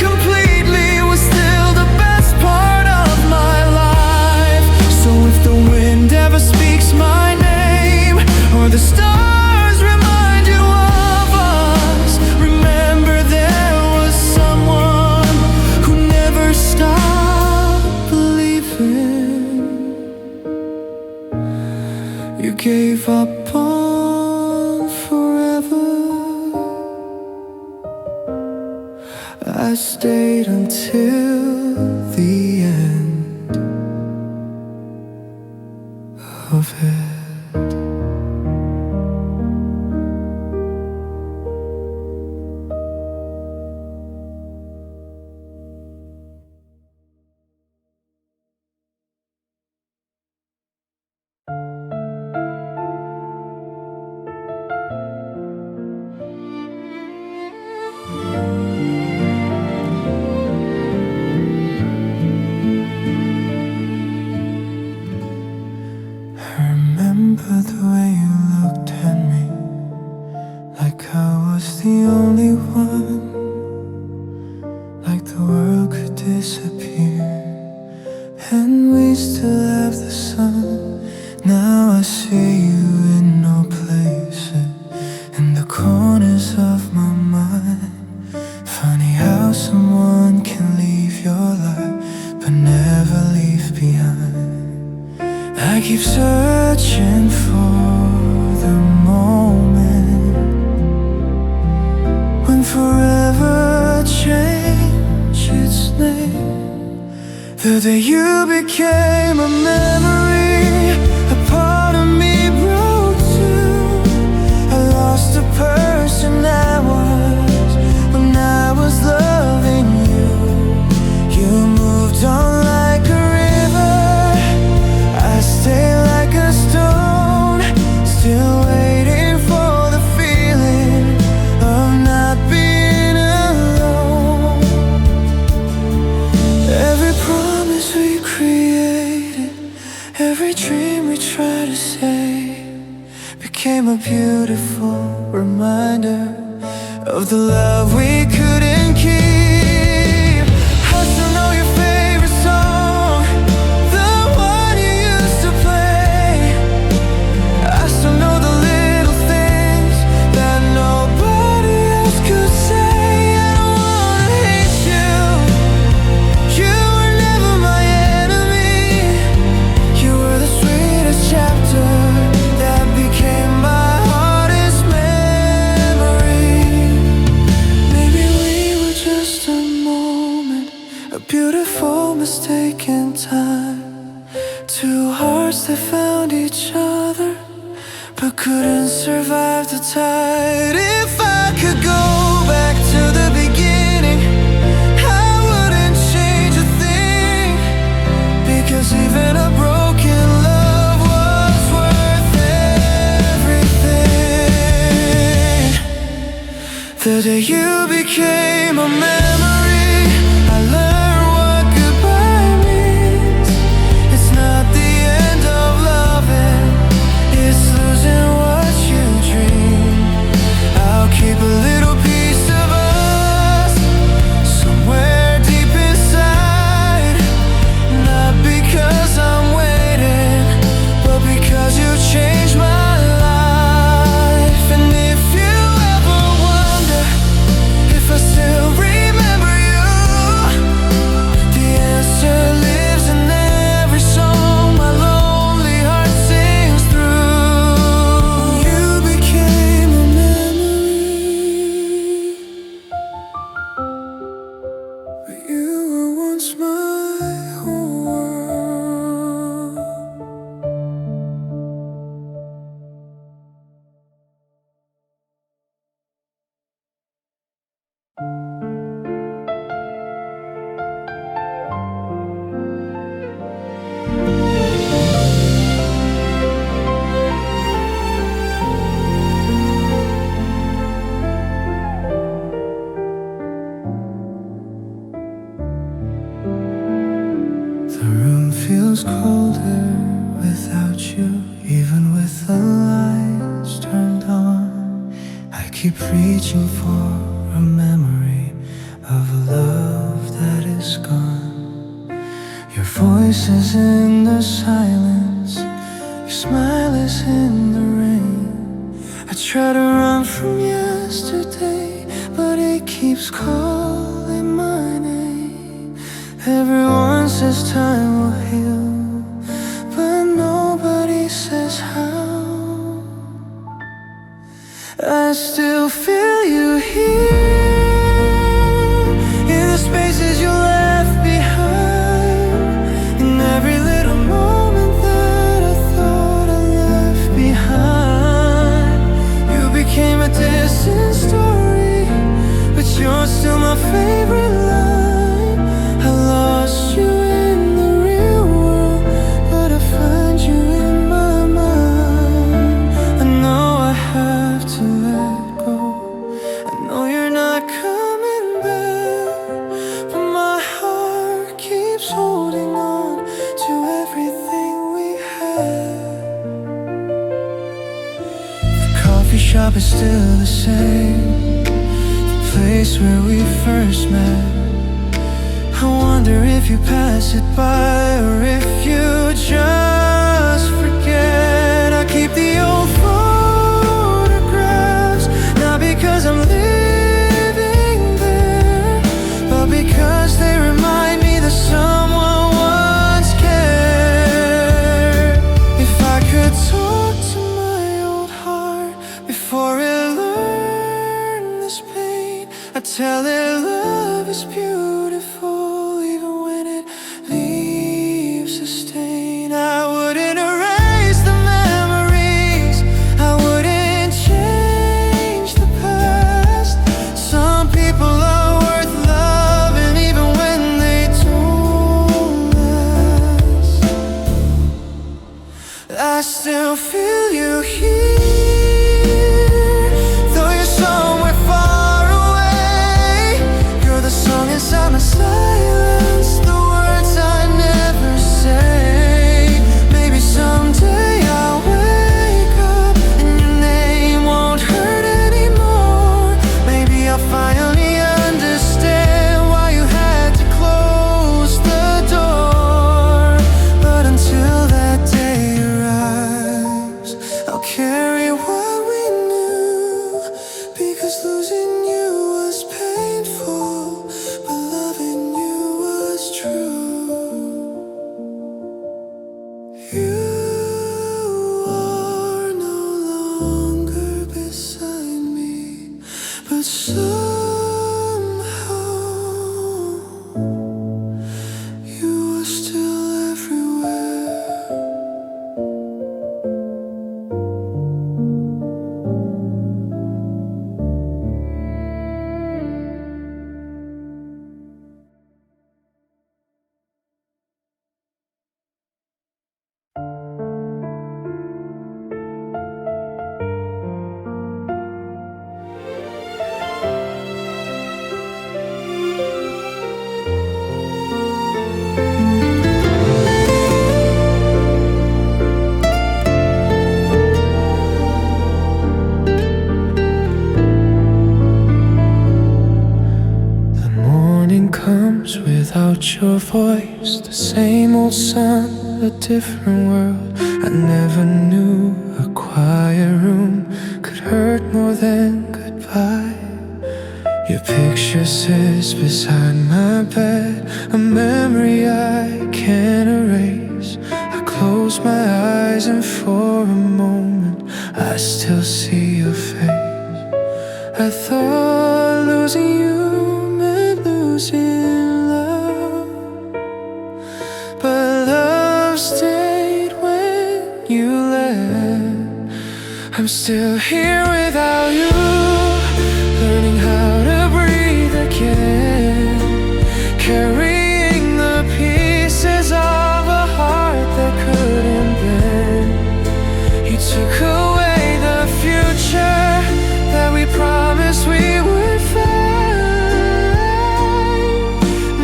S1: completely was still the best part of my life. So if the wind ever speaks my name, or the stars remind you of us, remember there was someone who never stopped believing. You gave up on forever, I stayed until the end of it. Remember the way you looked at me, like I was the only one, like the world could disappear and we still have the sun. Now I see you in no places, in the corners of my mind. Funny how someone can leave your life but never leave behind. I keep searching for the moment when forever changed its name. The day you became a memory, a part of me broke too. I lost the person I was when I was loving you. You moved on like a river, I stay like a stone, still waiting for the feeling of not being alone. Every promise we created, every dream we tried to save, became a beautiful reminder of the love we couldn't keep. I still know your favorite song, the one you used to play. I still know the little things that nobody else could say. I don't wanna hate you, you were never my enemy. You were the sweetest chapter that became my hardest memory. Maybe we were just a moment, a beautiful mistake in time. Two hearts that found each other but couldn't survive the tide. If I could go back to the beginning, I wouldn't change a thing, because even a broken love was worth everything. The day you became a memory, I learned what goodbye means. It's not the end of loving, it's losing what you dream. I'll keep a little piece of us somewhere deep inside, not because I'm feels colder without you, even with the lights turned on. I keep reaching for a memory of a love that is gone. Your voice is in the silence, your smile is in the rain. I try to run from yesterday, but it keeps calling my name. Everyone says time will heal, but nobody says how. I still feel you here, in the spaces you left behind, in every little moment that I thought I left behind. You became a distant story, but you're still my favorite line. I lost you in the real world, but I find you in my mind. I know I have to let go, I know you're not coming back, but my heart keeps holding on to everything we had. The coffee shop is still the same, the place where we first met. I wonder if you pass it by, or if you just forget. I keep the old photographs, not because I'm living there, but because they remind me that someone once cared. If I could talk to my old heart before it learned this pain, I'd tell it love is beautiful, even when it leaves a stain. I wouldn't erase the memories, I wouldn't change the past. Some people are worth loving, even when they don't last. I still feel you here, though you're somewhere far away. You're the song inside my silence, the words I never say. Maybe someday I'll wake up and your name won't hurt anymore. Maybe I'll finally understand why you had to close the door. But until that day arrives, I'll carry what we knew, because losing you was painful, but loving you was true. You are no longer beside me, but somehow you are still everywhere. The morning comes without your voice, the same old sun, a different world. I never knew a quiet room could hurt more than goodbye. Your picture sits beside my bed, a memory I can't erase. I close my eyes and for a moment I still see your face. I thought losing you meant losing love, but love stayed when you left. I'm still here without you, learning how to breathe again, carrying the pieces of a heart that couldn't bend. You took away the future that we promised we would find.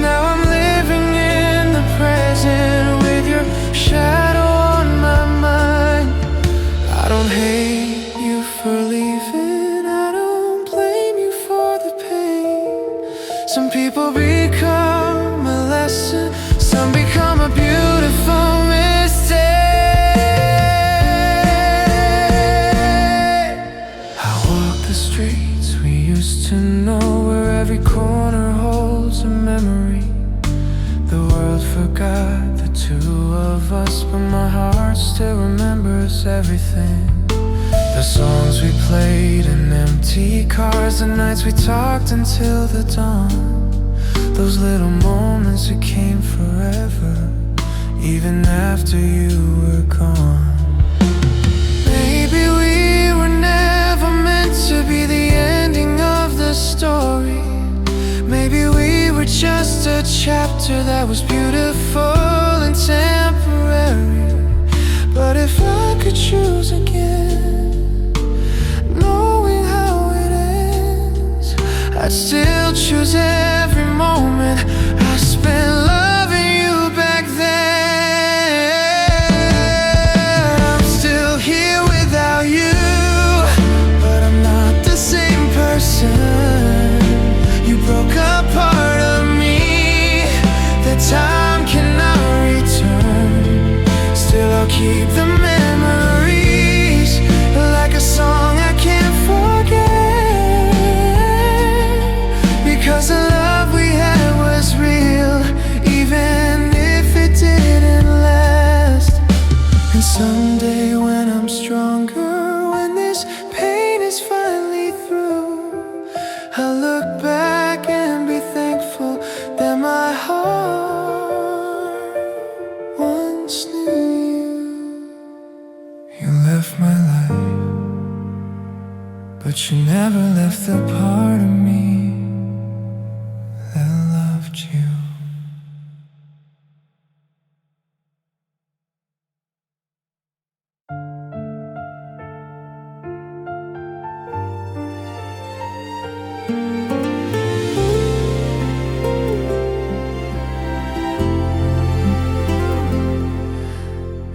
S1: Now I'm living in the present with your lost, but my heart still remembers everything. The songs we played in empty cars, the nights we talked until the dawn. Those little moments that came forever, even after you were gone. Maybe we were never meant to be the ending of the story. Maybe we were just a chapter that was beautiful and temporary. But if I could choose again, knowing how it ends, I'd still choose every moment I spent loving you back then. I'm still here without you, but I'm not the same person. You broke a part of me that time cannot return. Still I'll keep the memories like a song I can't forget. Because the love we had was real, even if it didn't last. And someday when I'm stronger, when this pain is finally through, I'll look back and be thankful that my heart once knew you. You left my life, but you never left the part of me that loved you.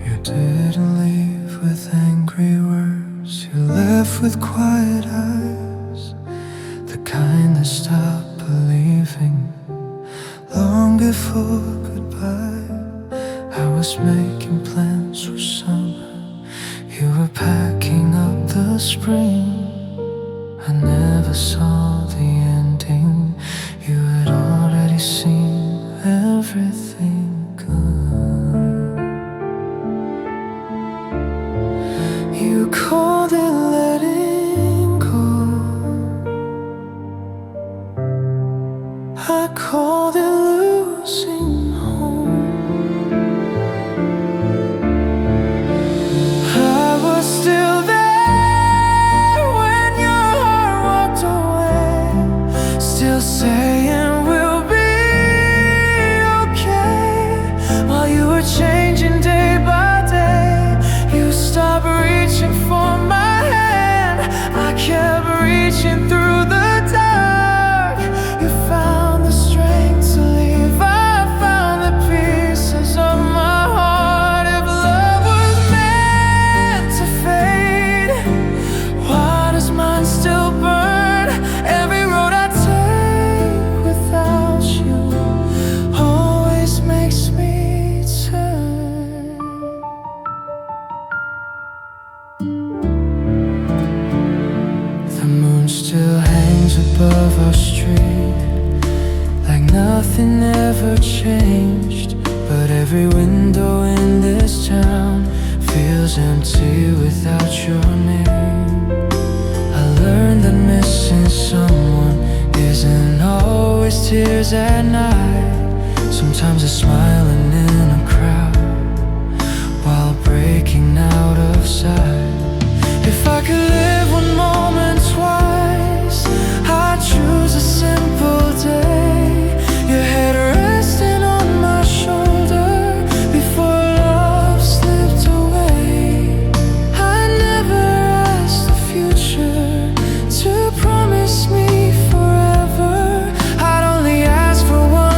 S1: You didn't leave with angry words, you left with quiet eyes, the kind that stopped believing long before goodbye. I was making plans for summer, you were packing up the spring. I never saw the ending, you had already seen everything good. You called it letting go, I called it losing home. I was still there when your heart walked away, still saying we'll be okay. While you were changing day by day, you stopped reaching for my hand, I kept reaching through the dark. You found the strength to leave, I found the pieces of my heart. If love was meant to fade, why does mine still burn? Every road I take without you always makes me turn. The moon still hangs above our street, like nothing ever changed. But every window in this town feels empty without your name. I learned that missing someone isn't always tears at night. Sometimes it's smiling in a crowd while breaking out of sight. If I could live one moment twice, I'd choose a simple day. Your head resting on my shoulder before love slipped away. I never asked the future to promise me forever, I'd only ask for one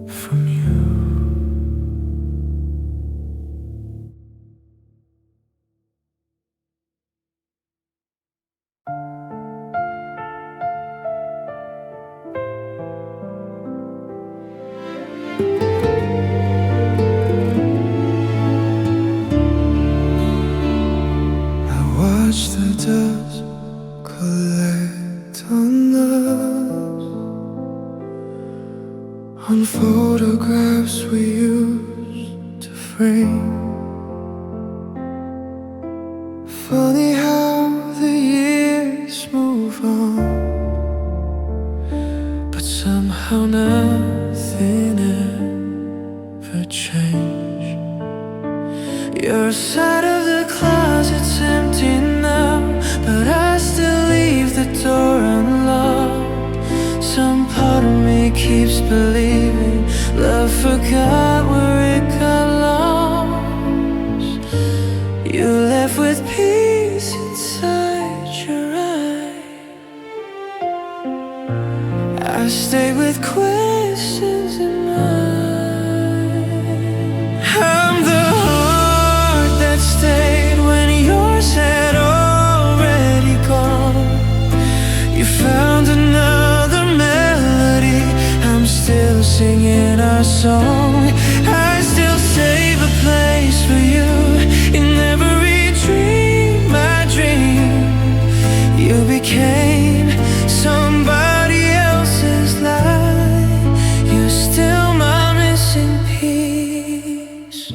S1: from you. Watch the dust collect on us, on photographs we used to frame. Funny how the years move on, but somehow nothing ever changed. Your side of the closet's empty now, but I still leave the door unlocked. Some part of me keeps believing love forgot where it got lost. You left with peace inside your eyes. I stayed with questions in mine. I'm the stayed when yours had already gone. You found another melody. I'm still singing our song. I still save a place for you in every dream I dreamed. You became somebody else's light. You're still my missing piece.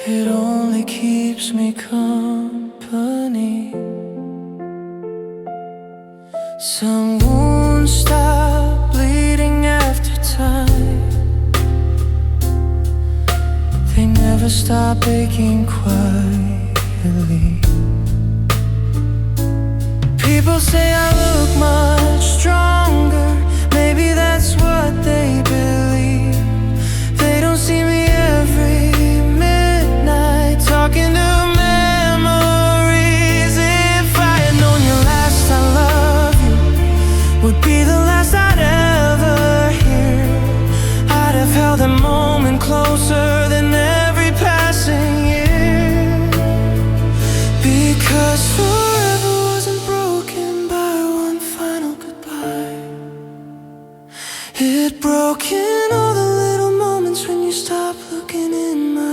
S1: It only keeps me company. Some wounds stop bleeding after time. They never stop aching quietly. People say I look much stronger. Maybe that's what they believe. They don't see me every talking to memories. If I had known you last, I love you would be the last I'd ever hear. I'd have held that moment closer than every passing year. Because forever wasn't broken by one final goodbye. It broke in all the little moments when you stopped looking in my eyes.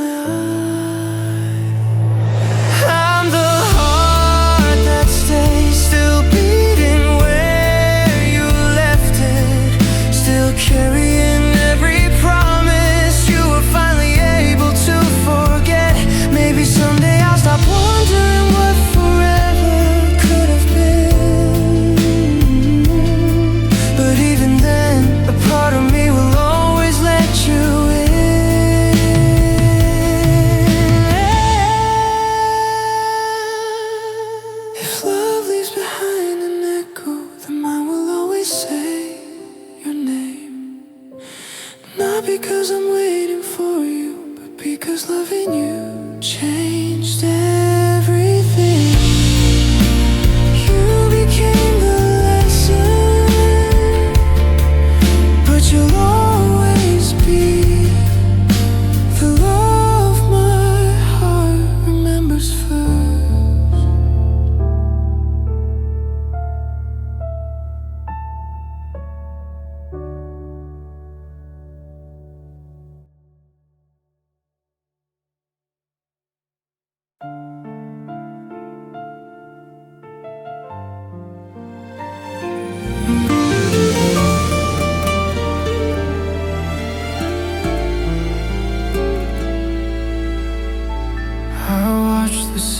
S1: Because I'm waiting for you, but because loving you changed everything. You became the lesson, but you'll always be the love my heart remembers first.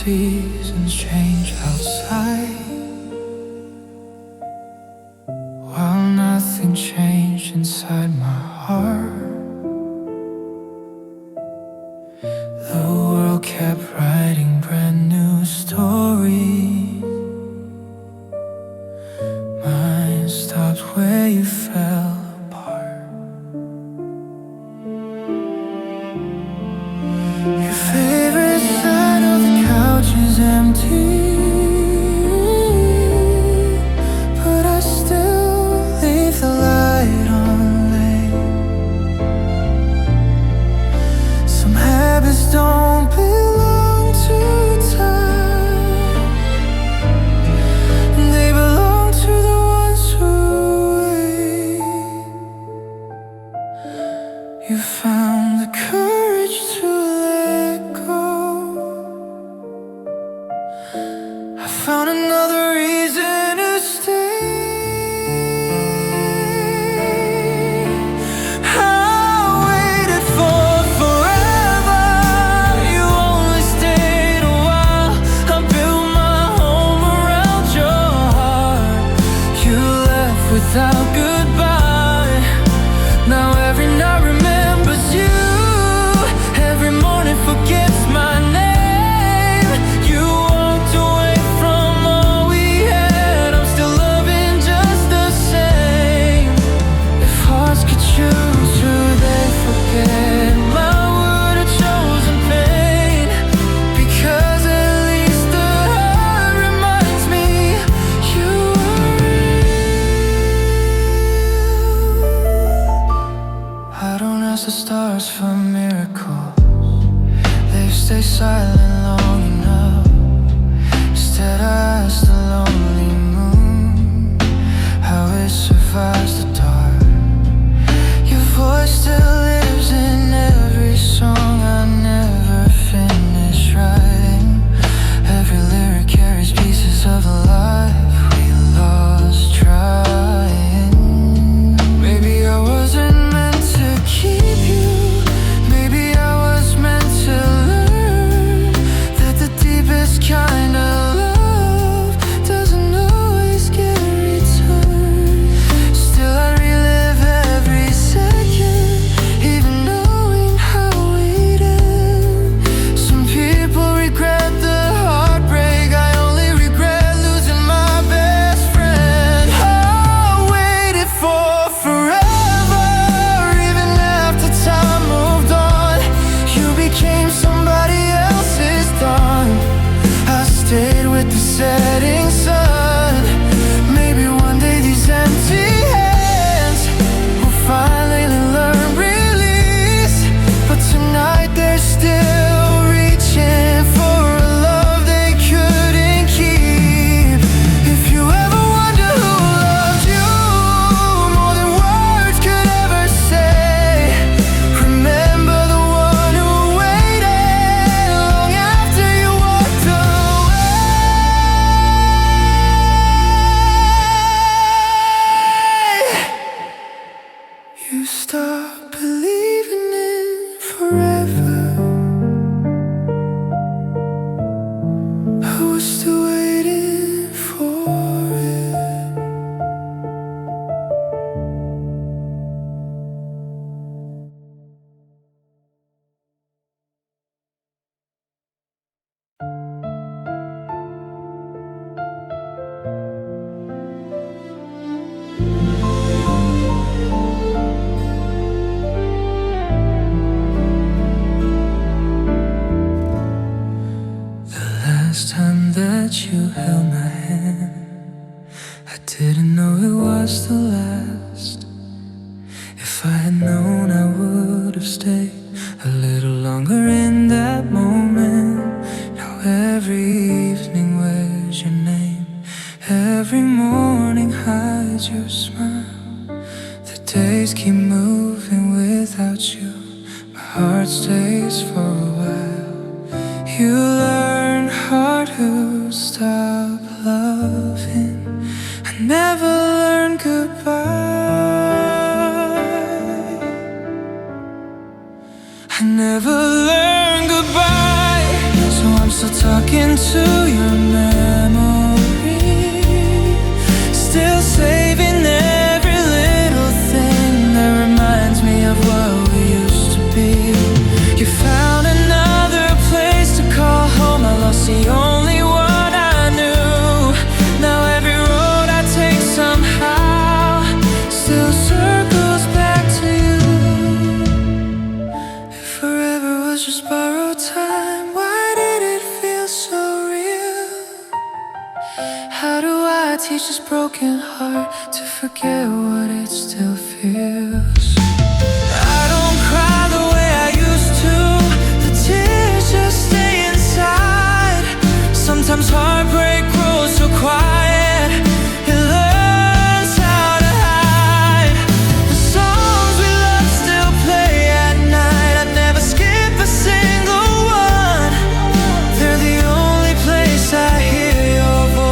S1: Seasons change outside, while nothing changed inside my heart. The world kept writing brand found another reason to stay. Without goodbye, now every night remembers you. Every morning forgets my name. You walked away from all we had. I'm still loving just the same. If hearts could choose who they forget, mine would have chosen pain. Because at least the heart reminds me you were real. I don't ask the stars for miracles. They've stayed silent long enough. Instead I ask the lonely moon how it survives the dark. Your voice still lives in every song I never finish writing. Every lyric carries pieces of a life we lost trying. Maybe I wasn't meant to keep you. Maybe I was meant to learn that the deepest kind of love doesn't always get returned. Still I relive every second, even knowing how we'd end. Some people regret the heartbreak, I only regret losing my best friend. I waited for forever, even after time moved on. You became somebody else's dawn. I stayed with the setting sun. Maybe one day these empty hands will finally learn release. But tonight they're still reaching for a love they couldn't keep. If you ever wonder who loved you more than words could ever say, remember the one who waited long after you walked away. You stopped believing in forever. I was still waiting for it. The last time that you held my hand, I didn't know it was the last. If I had known, I would have stayed a little longer in that moment. Now every evening wears your name, every morning hides your smile. The days keep moving without you, my heart stays for a while. You learn hard to stop loving. I never learned goodbye. I never learned goodbye. So I'm still talking to your memory, still saving every little thing that reminds me of what we used to be. You found another place to call home. I lost the only one I knew. Now every road I take somehow still circles back to you. If forever was just borrowed time, why did it feel so real? How do I teach this broken heart to forget what it still feels? I don't cry the way I used to. The tears just stay inside. Sometimes heartbreak grows so quiet, it learns how to hide. The songs we love still play at night. I never skip a single one. They're the only place I hear your voice.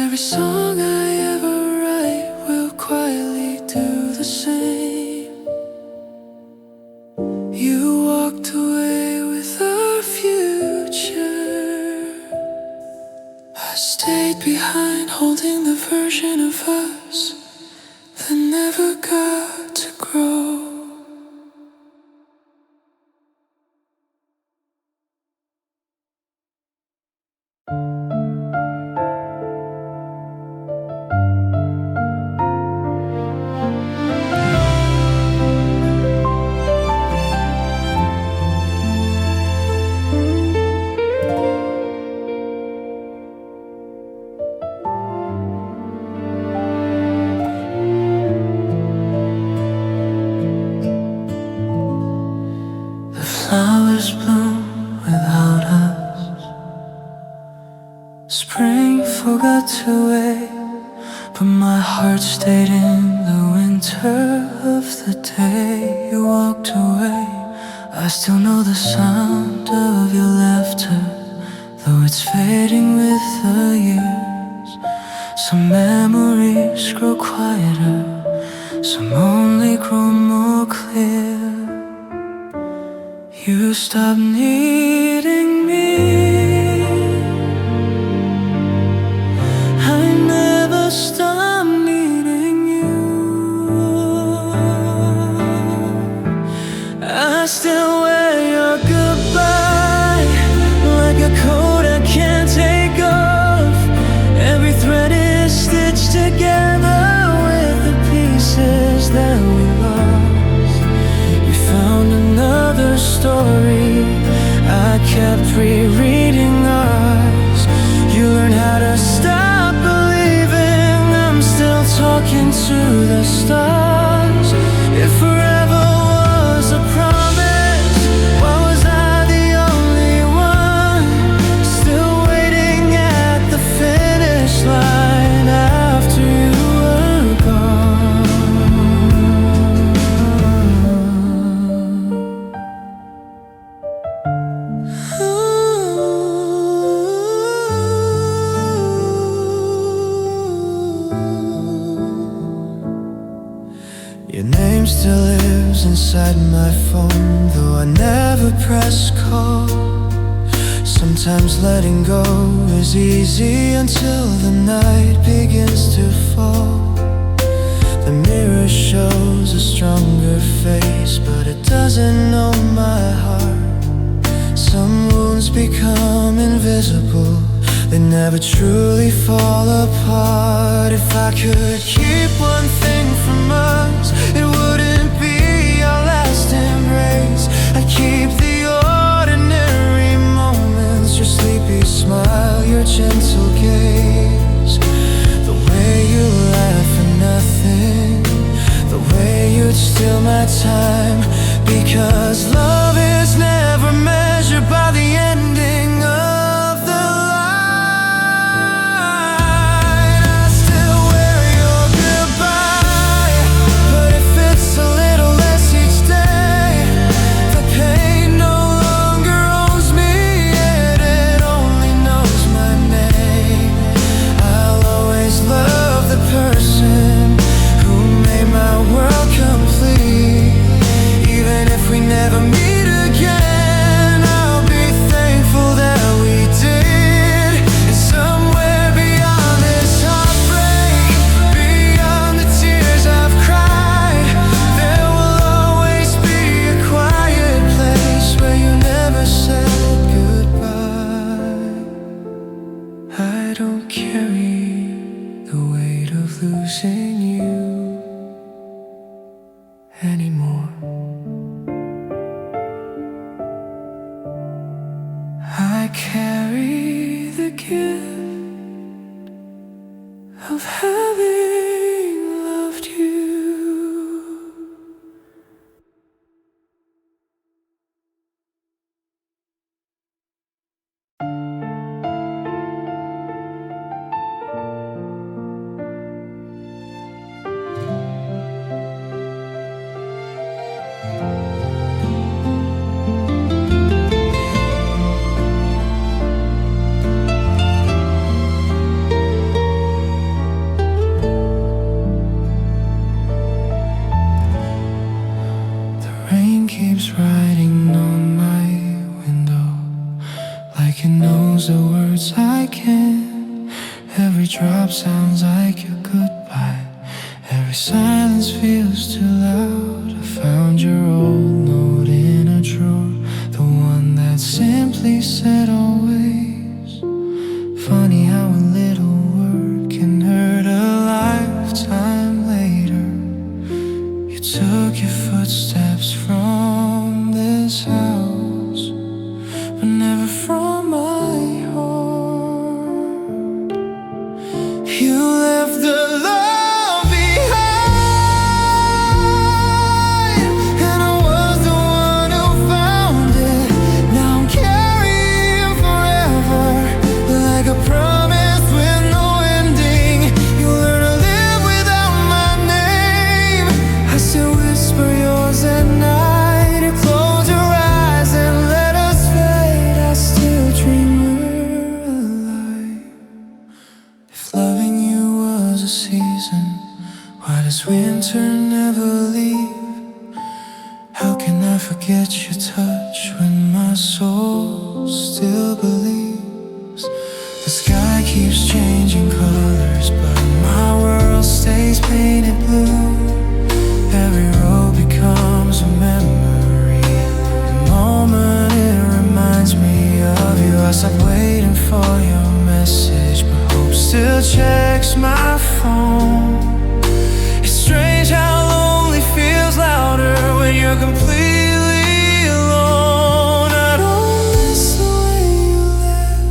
S1: every song I ever write will quietly do the same. You walked away with our future. I stayed behind holding the version of us that never got to grow. Flowers bloom without us. Spring forgot to wait, but my heart stayed in the winter of the day you walked away. I still know the sound of your laughter, though it's fading with the years. Some memories grow quieter, some only grow more clear. You stopped needing me. I never stopped needing you. I still wear your goodbye like a coat I can't take off. Every thread is stitched together with the pieces that we lost. You found another story, I kept rereading ours. You learned how to stop believing I'm still talking to the stars. If forever was a promise, why was I the only one still waiting at the finish line after you were gone? Your name still lives inside my phone, though I never press call. Sometimes letting go is easy until the night begins to fall. The mirror shows a stronger face, but it doesn't know my heart. Some wounds become invisible, they never truly fall apart. If I could keep one thing from us, it wouldn't be our last embrace. I'd keep the ordinary moments, your sleepy smile, your gentle gaze, the way you laugh for nothing, the way you'd steal my time. Because love is never measured by the ending of the line. I still wear your goodbye, but it fits a little less each day. The pain no longer owns me, yet it only knows my name. I'll always love the person who made my world complete. Even if we never meet again, I'll be thankful that we did. And somewhere beyond this heartbreak, beyond the tears I've cried, there will always be a quiet place where you never said goodbye. I don't carry the weight of losing you anymore. I carry the gift of having loved you. sounds like your goodbye. Every silence feels too loud. I found your old note in a drawer, the one that simply said always. Funny how a little word can hurt a lifetime later. You took your footsteps from this house, but never from my heart. You left the love behind, and I was the one who found it. Now I'm carrying forever, like a promise with no ending. You learn to live without my name. I still whisper yours at night. You close your eyes and let us fade. I still dream we're alive. If loving you was a season, why does winter never leave? How can I forget your touch when my soul still believes? The sky keeps changing colors, but my world stays painted blue. Every road becomes a memory, the moment it reminds me of you. I stop waiting for your message, but hope still checks my phone. It's strange how lonely feels louder when you're completely alone. I don't miss the way you left,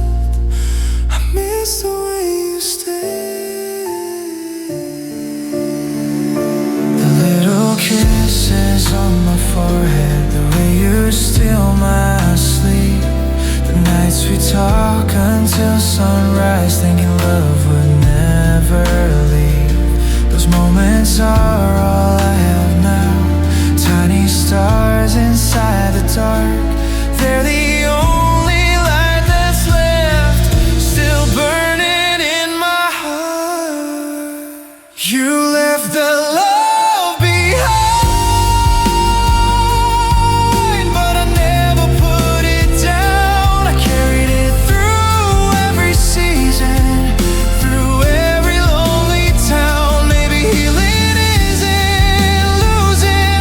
S1: I miss the way you stayed. The little kisses on my forehead, the way you steal my sleep. The nights we talk until sunrise, thinking love would never leave. Those moments are all I have now, tiny stars inside the dark. They're the only light that's left, still burning in my heart. You left the love behind, but I never put it down. I carried it through every season, through every lonely town. Maybe healing isn't losing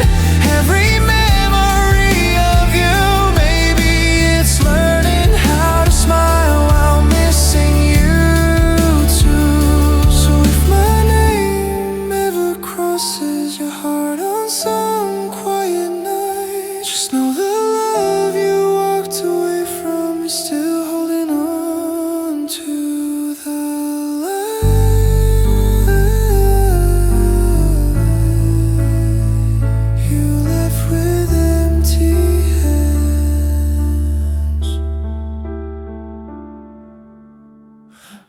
S1: every memory of you. Maybe it's learning how to smile while missing you too. So if my name ever crosses your heart on some quiet night, just know the love you walked away from is still holding on to the light you left with empty hands.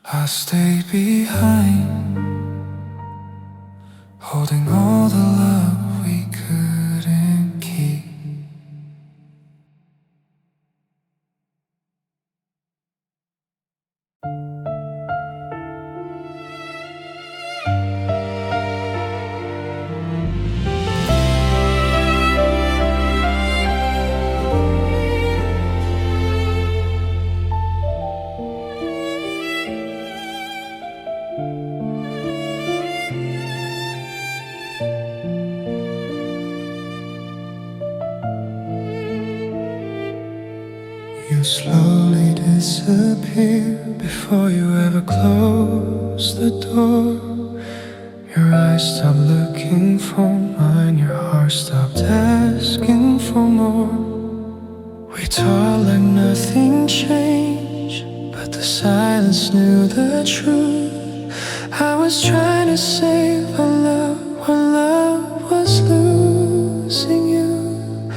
S1: I stayed behind, holding all the love we couldn't keep. You slowly disappear before you ever close the door. Your eyes stop looking for mine, your heart stopped asking for more. We talked like nothing changed, but the silence knew the truth. I was trying to save our love when love was losing you.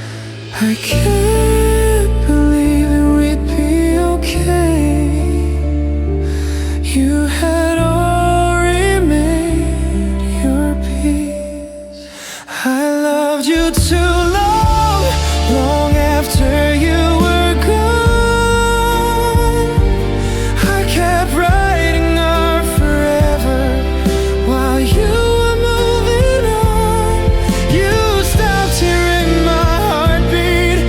S1: I can't believe that we'd be okay. You had already made your peace. I loved you too long, long after you were gone. I kept writing our forever while you were moving on. You stopped hearing my heartbeat.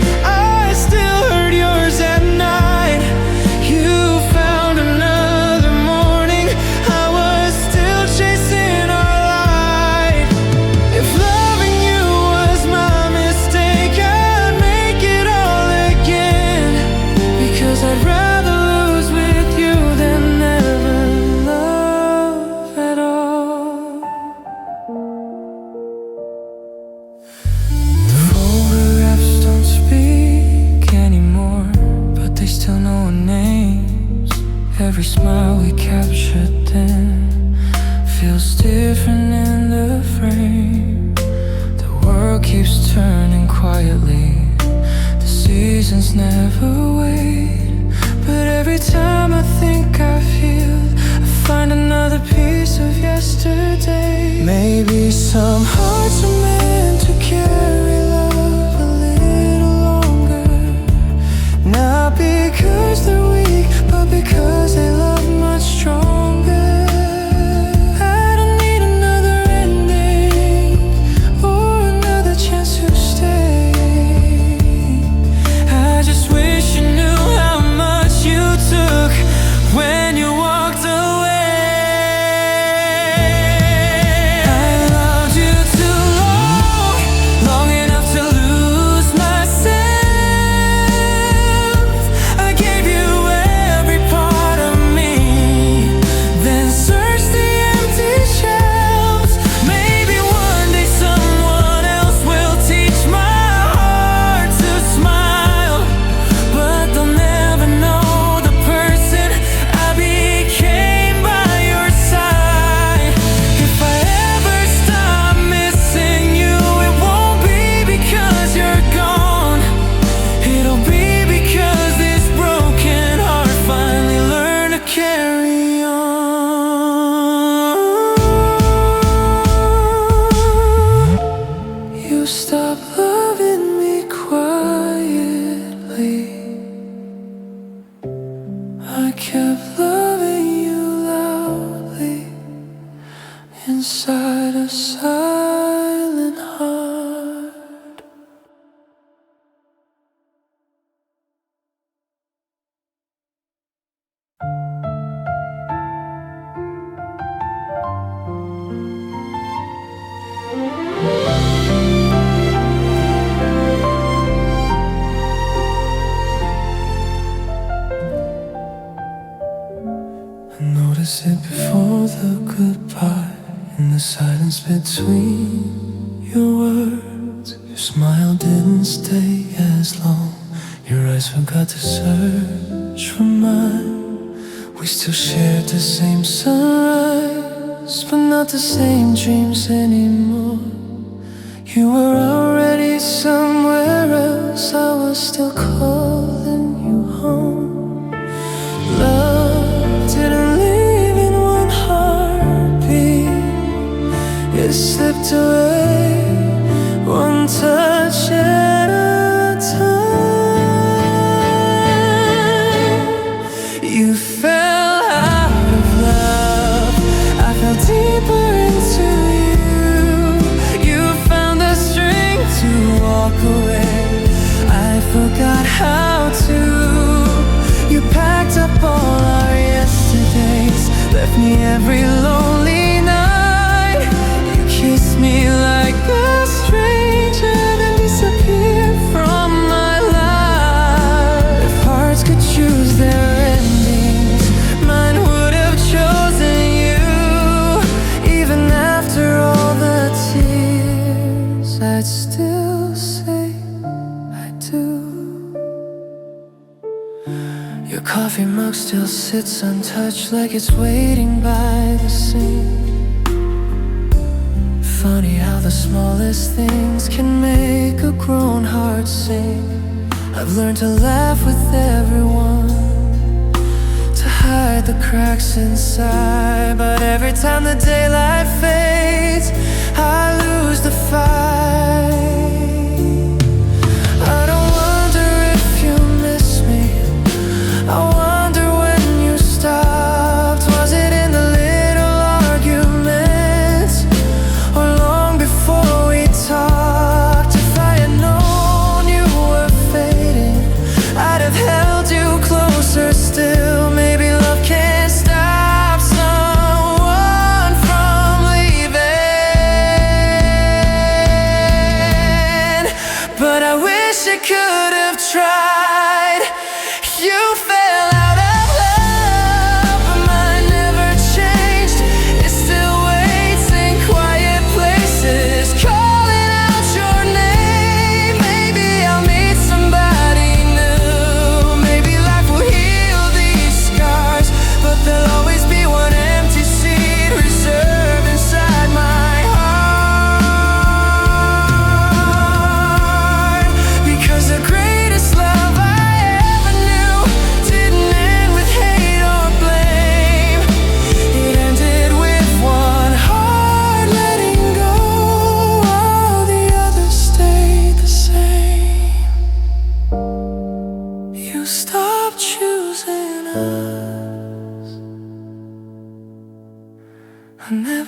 S1: different in the frame. The world keeps turning quietly. The seasons never wait. But every time I think I've healed, I find another piece of yesterday. Maybe some hearts are meant to carry love a little longer. Not because they're weak, but because they love much stronger. When you walked away, I loved you too long, long enough to lose myself. I gave you every part of me, then searched the empty shelves. Maybe one day someone else will teach my heart to smile, but they'll never know the person I became by your side. If I ever stop missing you, it won't be because you're gone. It'll be because this broken heart finally learned to carry on. You stopped loving me quietly. I kept loving you loudly inside a silent heart. I noticed it before the goodbye, in the silence between your words. Your smile didn't stay as long. Your eyes forgot to search for mine. We still shared the same sunrise, but not the same dreams anymore. You were already somewhere else, I was still calling you home. Love didn't leave in one heartbeat. It slipped away, one touch at a time. You fell out of love, I fell deeper into you. You found the strength to walk away, I forgot how to. You packed up all our yesterdays, left me every lonely night. You kissed me like a stranger, then disappeared from my life. If hearts could choose their endings, mine would have chosen you. Even after all the tears, I'd still say I do. Your coffee mug still sits untouched, like it's waiting by the sink. Funny how the smallest things can make a grown heart sing. I've learned to laugh with everyone, to hide the cracks inside. But every time the daylight fades, I lose the fight. I don't wonder if you miss me, I wonder when you stopped. Was it in the little arguments, or long before we talked? If I had known you were fading, I'd have held you closer still. Maybe love can't stop someone from leaving.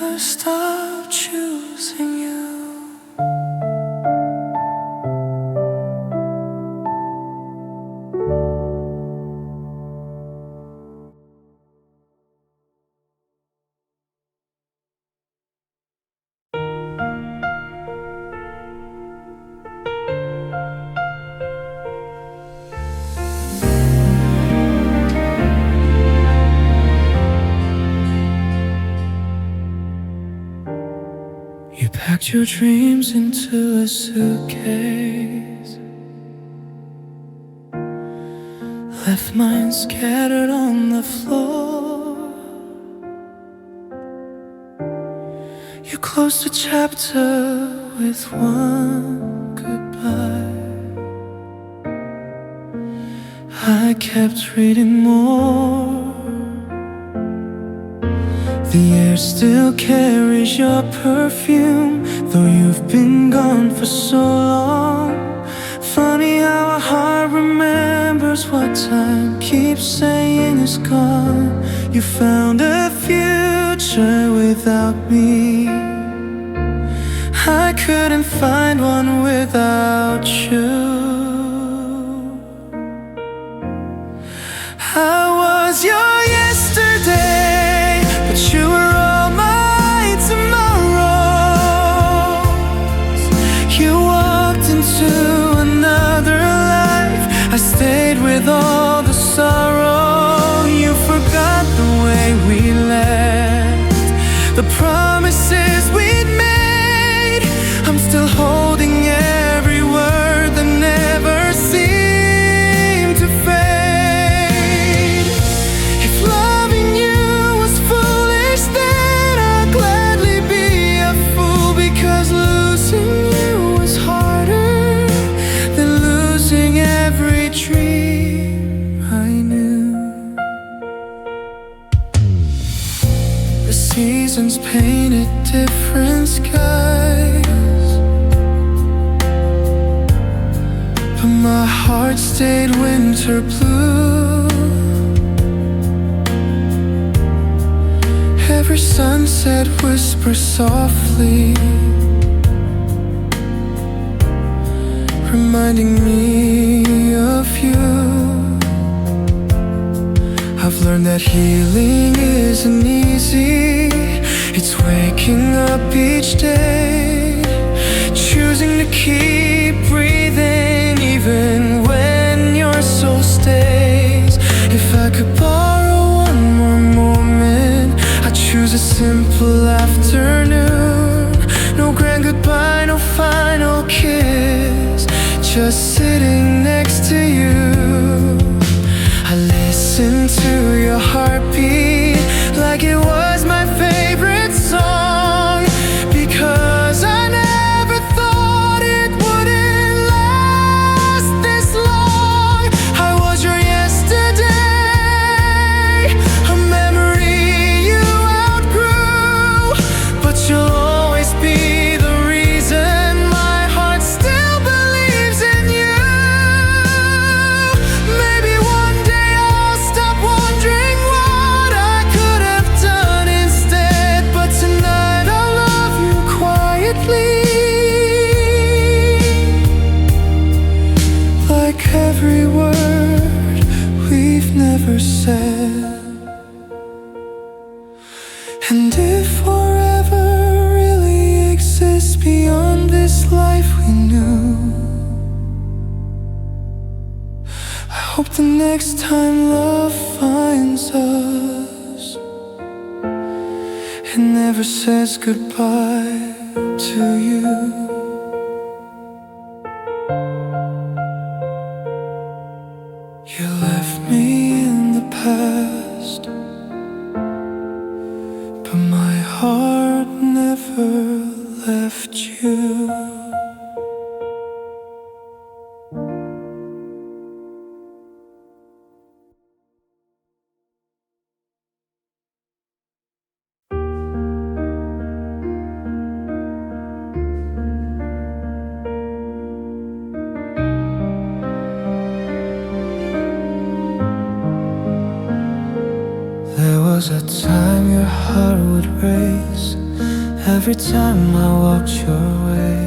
S1: never stop choosing you. You packed your dreams into a suitcase, left mine scattered on the floor. You closed the chapter with one goodbye. I kept reading more. The air still carries your perfume, though you've been gone for so long. Funny how a heart remembers what time keeps saying is gone. You found a future without me. I couldn't find one without you. I was your yesterday, but you were all my tomorrows. You walked into another life. I stayed with all the sorrow. You forgot the way we left, the promises we'd made. I'm still holding every word that never seemed to fade. If loving you was foolish, then I'd gladly be a fool, because losing you was harder than losing every dream I knew. The seasons painted different skies, but my heart stayed winter blue. Every sunset whispers softly, reminding me of you. I've learned that healing isn't easy. It's waking up each day, choosing to keep breathing even when your soul stays. If I could borrow one more moment, I'd choose a simple afternoon. No grand goodbye, no final kiss, just sitting next to you. I listen to your heartbeat like it was my favorite song, because I never thought it wouldn't last this long. I was your yesterday, a memory you outgrew, but you'll always be the reason my heart still believes in you. Maybe one day I'll stop wondering what I could have done instead, but tonight I'll love you quietly, like every word we've never said. And if forever really exists beyond this life we knew, I hope the next time love finds us, it never says goodbye to you. You left me in the past, but my heart never left you. There was a time your heart would race every time I walked your way.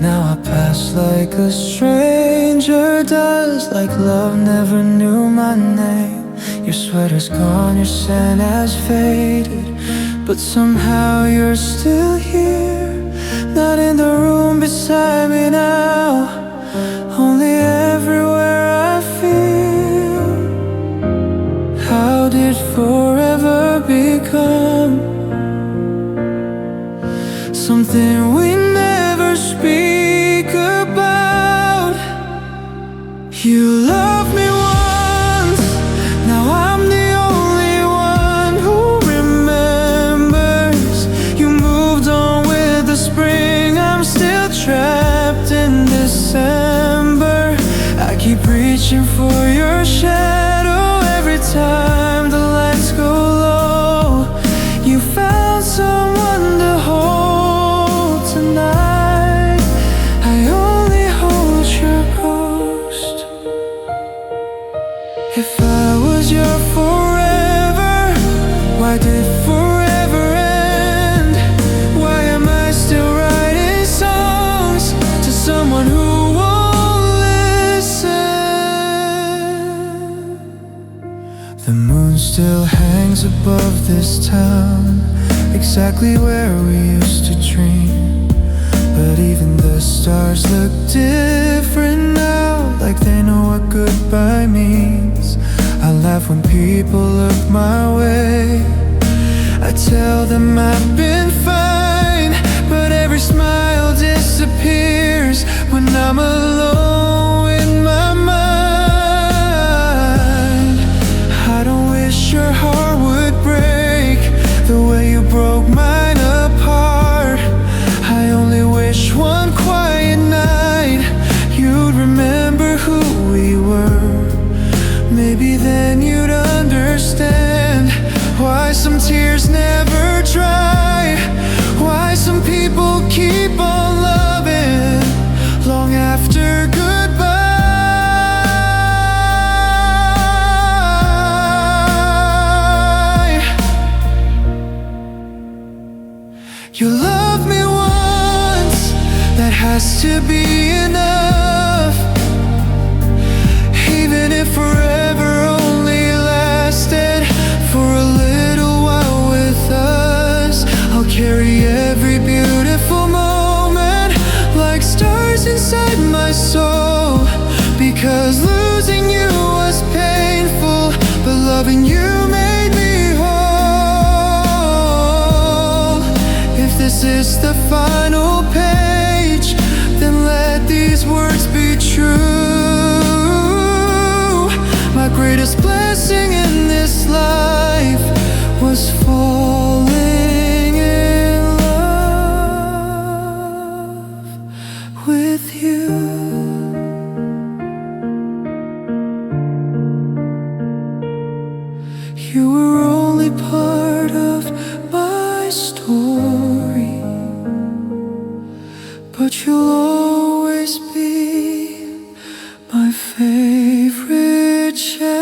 S1: Now I pass like a stranger does, like love never knew my name. Your sweater's gone, your scent has faded, but somehow you're still here. Not in the room beside me now, only everywhere I feel. How did forever become something we never speak about? You loved me once, now I'm the only one who remembers. You moved on with the spring, I'm still trapped in December. I keep reaching for your shadow every time the lights go low. You found someone to hold tonight. I only hold your ghost. If I was your forever, why did forever end? Why am I still writing songs to someone who won't listen? The moon still hangs above this town, exactly where we used to dream. But even the stars look different now, like they know what goodbye means. I laugh when people look my way, I tell them I've been fine, but every smile disappears when I'm alone in my mind. I don't wish your heart would break the way you broke mine apart. I only wish one quiet night you'd remember who we were. Maybe then you'd understand why some tears never dry, why some people keep on loving long after goodbye. You loved me once, that has to be enough. Even if forever only lasted for a little while with us, I'll carry every beautiful moment like stars inside my soul. Because losing you was painful, but loving you made me whole. If this is the final page, then let these words be true. My greatest blessing in this life was falling in love with you. You were only part of my story, but you'll always be my favorite chapter.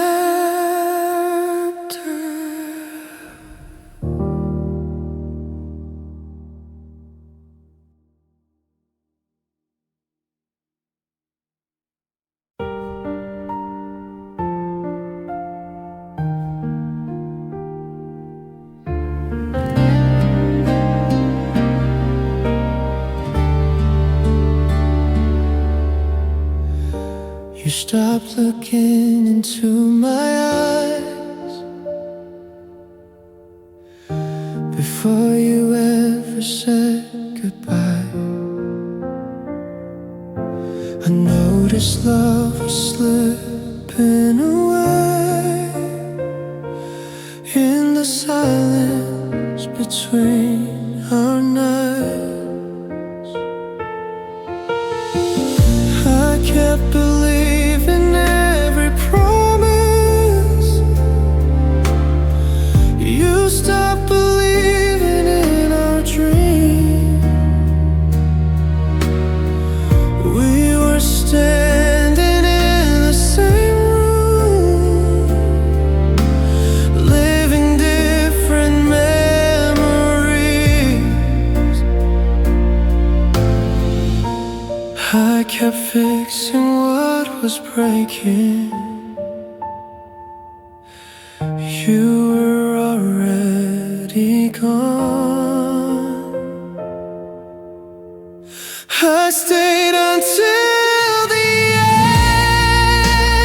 S1: You stopped looking into my eyes before you ever said goodbye. I noticed love was slipping away in the silence between our nights. I kept believing every promise. You stopped believing in our dream. We were standing in the same room, living different memories. kept fixing what was breaking. You were already gone. I stayed until the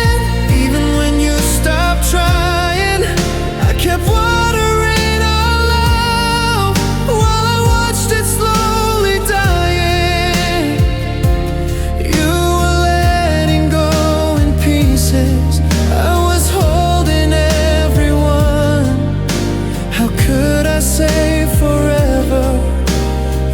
S1: end. Even when you stopped trying, I kept watering our love while I watched it slowly dying. You were letting go in pieces. I was holding everyone. How could I say forever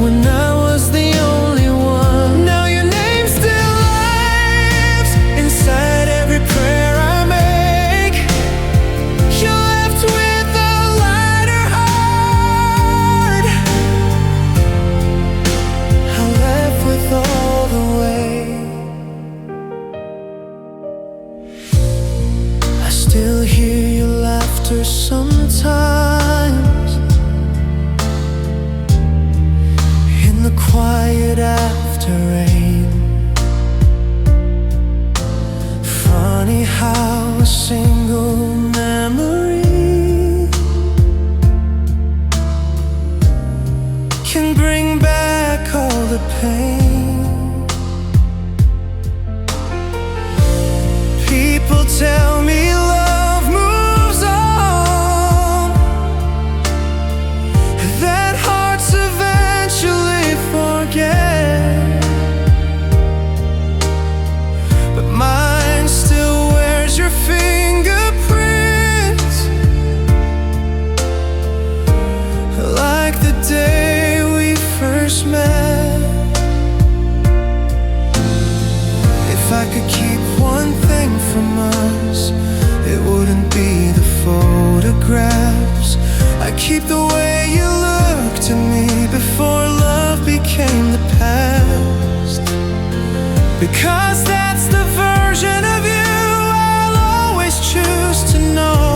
S1: when I was the only one? Now your name still lives inside every prayer I make. You left with a lighter heart. I left with all the weight. I still hear your laughter sometimes in the quiet after rain. Funny how a single memory can bring back all the pain. People tell me love moves on, that hearts eventually forget, but mine still wears your fingerprints, like the day we first met. If I could keep one thing from us, it wouldn't be the photographs. I keep the way you looked at me before love became the past, because that's the version of you I'll always choose to know.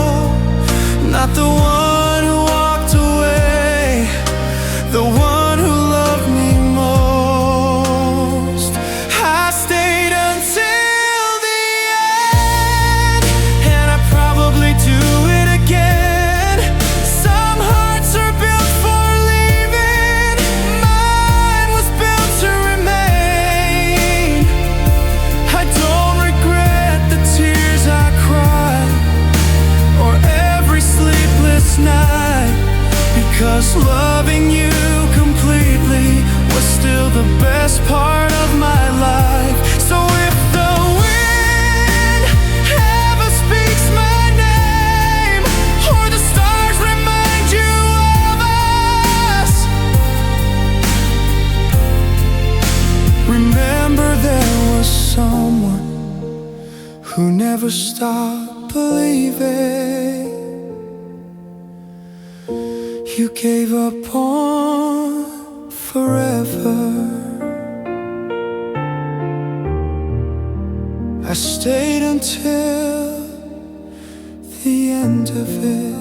S1: Not the one who walked away, the one who loved me most. I stayed until the end, and I probably do it again. Some hearts are built for leaving, mine was built to remain. I don't regret the tears I cried or every sleepless night, because loving you completely was still the best part of my life. So if the wind ever speaks my name, or the stars remind you of us, remember there was someone who never stopped believing. You gave up on forever. I stayed until the end of it.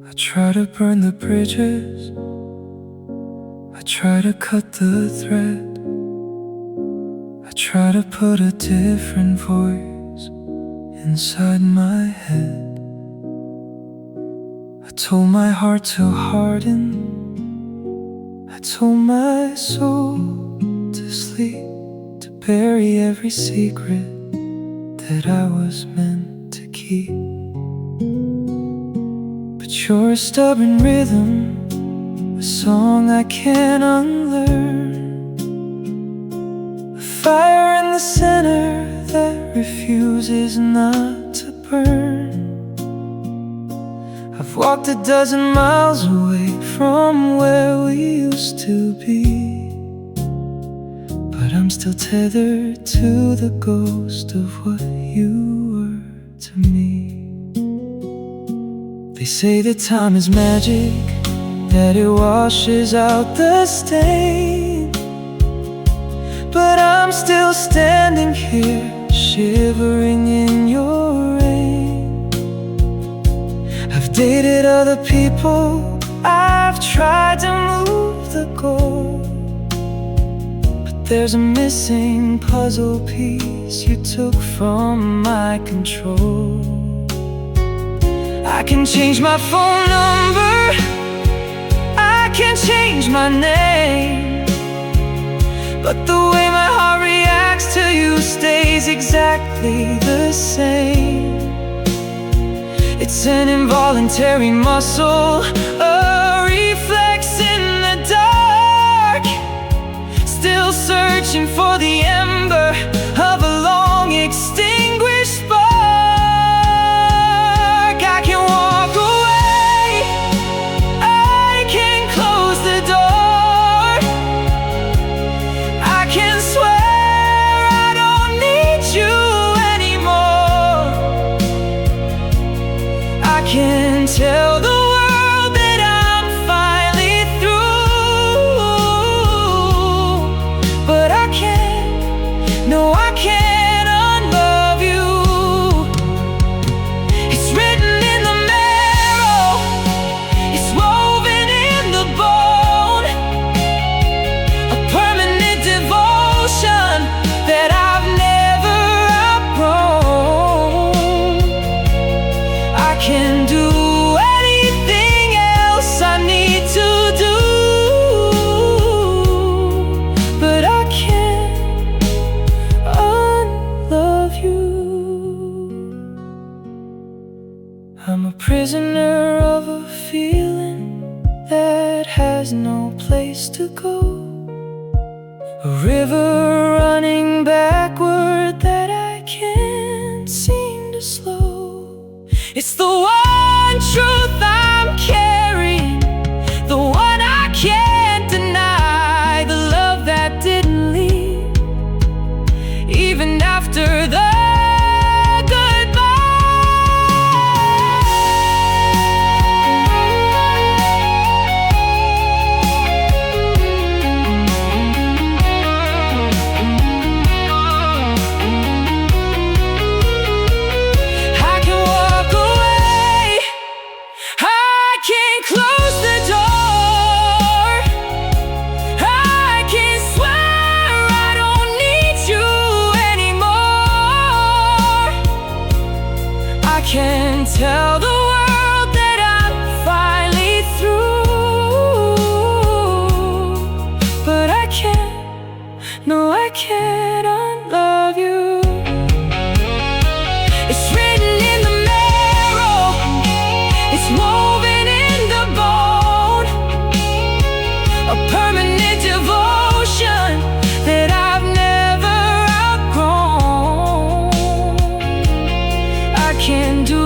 S1: I try to burn the bridges, I try to cut the thread, I try to put a different voice inside my head. I told my heart to harden, I told my soul to sleep, to bury every secret that I was meant to keep. But you're a stubborn rhythm, a song I can't unlearn, a fire in the center that refuses not to burn. I've walked a dozen miles away from where we used to be, but I'm still tethered to the ghost of what you were to me. They say that time is magic, that it washes out the stain. But I'm still standing here, shivering in your rain. I've dated other people, I've tried to move the goal, but there's a missing puzzle piece you took from my control. I can change my phone number, I can change my name, but the way my heart reacts to you stays exactly the same. It's an involuntary muscle, a reflex in the dark, still searching for the ember of a long extinguished spark. I can walk away, I can close the door, I can swear I don't need you anymore. I can tell the world that I'm finally through, but I can't, no I can't unlove you. It's written in the marrow, it's woven in the bone, a permanent devotion that I've never outgrown. I can do anything else I need to do, but I can't unlove you. I'm a prisoner of a feeling that has no place to go, a river running backward that I can't seem to slow. It's the one truth I'm carrying, the one I can't deny, the love that didn't leave, even after the close the door, I can swear I don't need you anymore. I can tell the world that I'm finally through, but I can't, no I can't unlove you. It's written in the marrow, it's woven in the bone, a permanent devotion that I've never outgrown. I can do